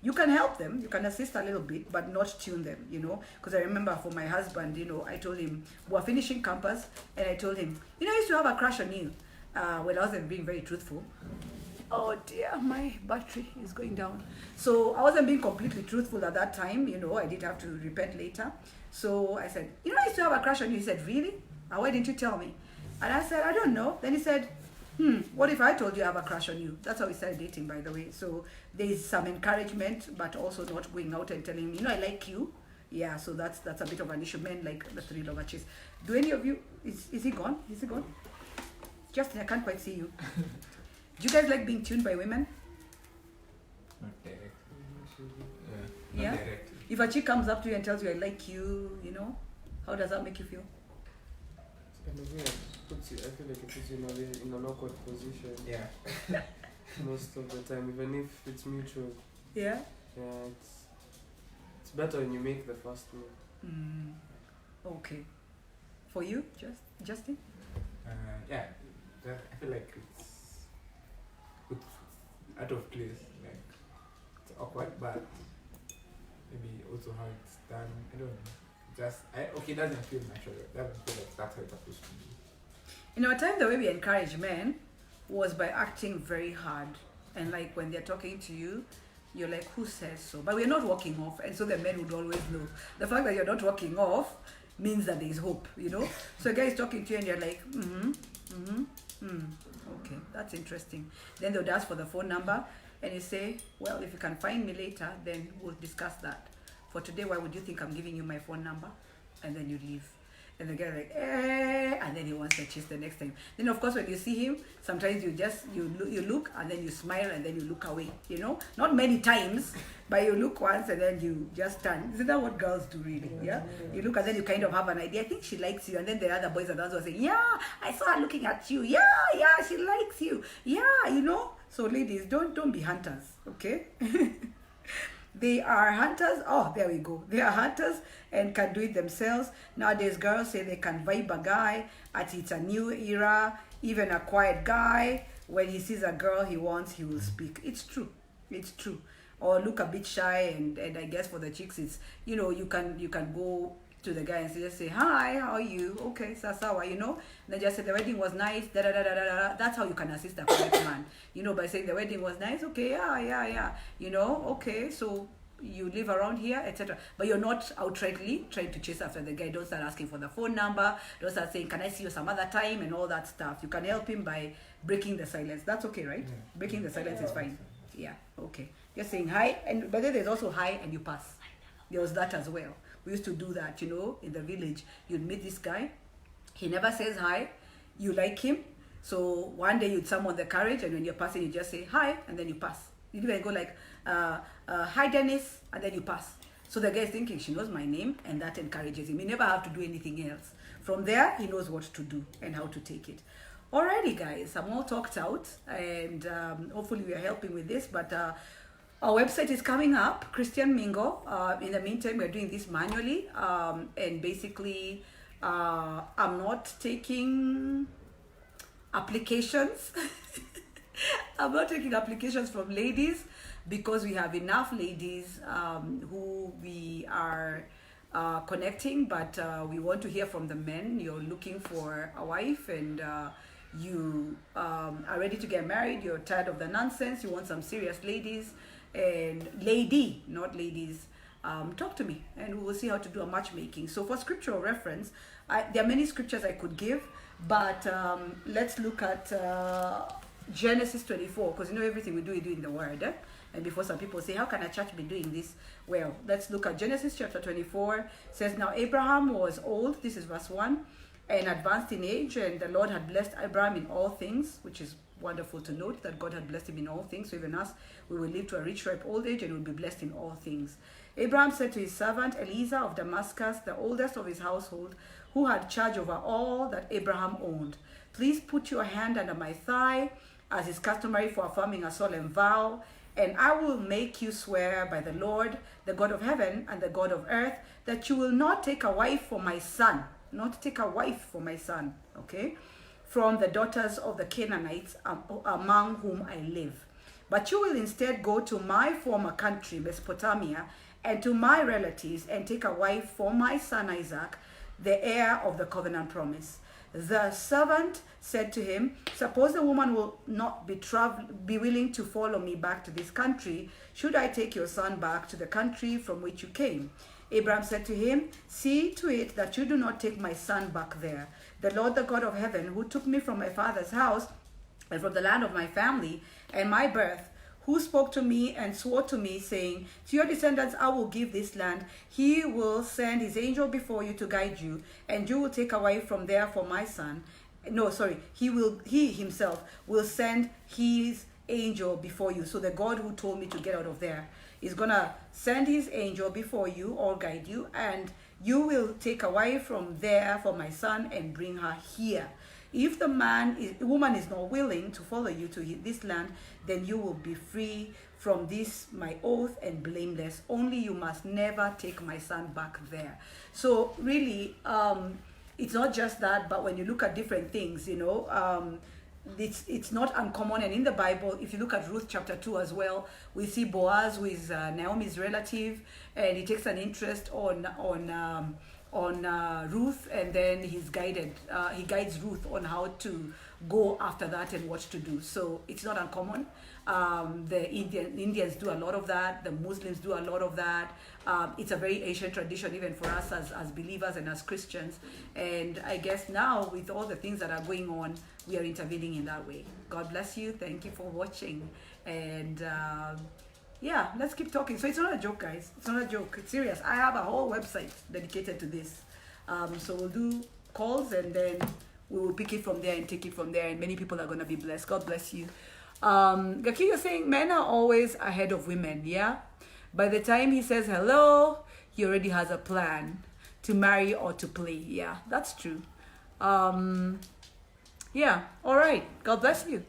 You can help them, you can assist a little bit, but not tune them, because I remember for my husband, I told him, we were finishing campus, and I told him, I used to have a crush on you. When I wasn't being very truthful. Oh dear, my battery is going down. So I wasn't being completely truthful at that time, I did have to repent later. So I said, I used to have a crush on you. He said, really? Why didn't you tell me? And I said, I don't know. Then he said, what if I told you I have a crush on you? That's how we started dating, by the way. So there's some encouragement, but also not going out and telling me, I like you. Yeah, so that's a bit of an issue. Men like the thrill of a chase. Do any of you, is he gone? Is he gone? Justin, I can't quite see you. Do you guys like being tuned by women? Not directly. Yeah? Not directly. If a chick comes up to you and tells you I like you, how does that make you feel? It's kind of weird. I feel like it puts you in an awkward position. Yeah. Most of the time, even if it's mutual. Yeah? Yeah, it's better when you make the first move. Okay. For you, Justin? Yeah. I feel like it's out of place. Like, it's awkward, but maybe also how it's done. I don't know. It doesn't feel natural. It doesn't feel like that's how it's supposed to be. In our time, the way we encourage men was by acting very hard. And like when they're talking to you, you're like, who says so? But we're not walking off. And so the men would always know. The fact that you're not walking off means that there's hope, So a guy is talking to you and you're like, okay, that's interesting. Then they'll ask for the phone number and you say, well, if you can find me later, then we'll discuss that. For today, why would you think I'm giving you my phone number? And then you leave. And the guy like, and then he wants to chase the next time. Then of course when you see him, sometimes you look and then you smile and then you look away, Not many times, but you look once and then you just turn. Isn't that what girls do really? Yeah? You look and then you kind of have an idea. I think she likes you. And then the other boys and others will say, yeah, I saw her looking at you. Yeah, she likes you. Yeah, So ladies, don't be hunters, okay? They are hunters. Oh, there we go. They are hunters and can do it themselves. Nowadays, girls say they can vibe a guy. It's a new era. Even a quiet guy, when he sees a girl he wants, he will speak. It's true. It's true. Or look a bit shy, and I guess for the chicks, it's, you know, you can go to the guy and just say, hi, how are you? Okay, sasawa, you know. And then just say the wedding was nice, da da da da da da. That's how you can assist a quiet man, you know, by saying the wedding was nice. Okay, yeah, you know. Okay, so you live around here, etc. But you're not outrightly trying to chase after the guy. Don't start asking for the phone number. Don't start saying, can I see you some other time, and all that stuff. You can help him by breaking the silence. That's okay, right? Yeah. Breaking the silence is fine. Yeah, okay. Just saying hi, and but then there's also hi and you pass. There was that as well. We used to do that, you know, in the village. You'd meet this guy, he never says hi, you like him, so one day you'd summon the courage, and when you're passing, you just say hi, and then you pass. You even go like, hi Dennis, and then you pass. So the guy's thinking, she knows my name, and that encourages him. You never have to do anything else. From there, he knows what to do and how to take it. Alrighty, guys, I'm all talked out, and hopefully we are helping with this, but our website is coming up, Christian Mingle. In the meantime, we're doing this manually, and basically, I'm not taking applications. I'm not taking applications from ladies, because we have enough ladies who we are connecting, but we want to hear from the men. You're looking for a wife, and you are ready to get married. You're tired of the nonsense. You want some serious ladies. And lady, not ladies, talk to me, and we will see how to do a matchmaking. So for scriptural reference, there are many scriptures I could give, but let's look at Genesis 24, because you know everything we do in the Word. And before some people say, how can a church be doing this? Well, let's look at Genesis chapter 24. It says, now Abraham was old, this is verse 1, and advanced in age, and the Lord had blessed Abraham in all things, which is wonderful to note that God had blessed him in all things. So even us, we will live to a rich, ripe old age, and will be blessed in all things. Abraham said to his servant Eliezer of Damascus, the oldest of his household, who had charge over all that Abraham owned, please put your hand under my thigh, as is customary for affirming a solemn vow, and I will make you swear by the Lord, the God of heaven and the God of earth, that you will not take a wife for my son, okay, from the daughters of the Canaanites among whom I live. But you will instead go to my former country, Mesopotamia, and to my relatives, and take a wife for my son Isaac, the heir of the covenant promise. The servant said to him, suppose the woman will not be willing to follow me back to this country. Should I take your son back to the country from which you came? Abraham said to him, see to it that you do not take my son back there. The Lord, the God of heaven, who took me from my father's house and from the land of my family and my birth, who spoke to me and swore to me, saying, to your descendants I will give this land. He will send his angel before you to guide you, and you will take a wife from there for my son. He himself will send his angel before you. So the God who told me to get out of there is gonna send his angel before you or guide you, and you will take a wife from there for my son and bring her here. If the woman is not willing to follow you to this land, then you will be free from this my oath and blameless. Only you must never take my son back there. So really, it's not just that, but when you look at different things, you know, it's not uncommon. And in the Bible, if you look at Ruth chapter 2 as well, we see Boaz, who is Naomi's relative, and he takes an interest on Ruth, and then he guides Ruth on how to go after that and what to do. So it's not uncommon. The Indians do a lot of that. The Muslims do a lot of that. It's a very ancient tradition, even for us as believers and as Christians. And I guess now, with all the things that are going on, we are intervening in that way. God bless you. Thank you for watching. And yeah, let's keep talking. So it's not a joke, guys. It's not a joke. It's serious. I have a whole website dedicated to this. So we'll do calls, and then we will pick it from there and take it from there. And many people are going to be blessed. God bless you. Gaki, you're saying men are always ahead of women, yeah? By the time he says hello, he already has a plan to marry or to play. Yeah, that's true. Yeah, all right. God bless you.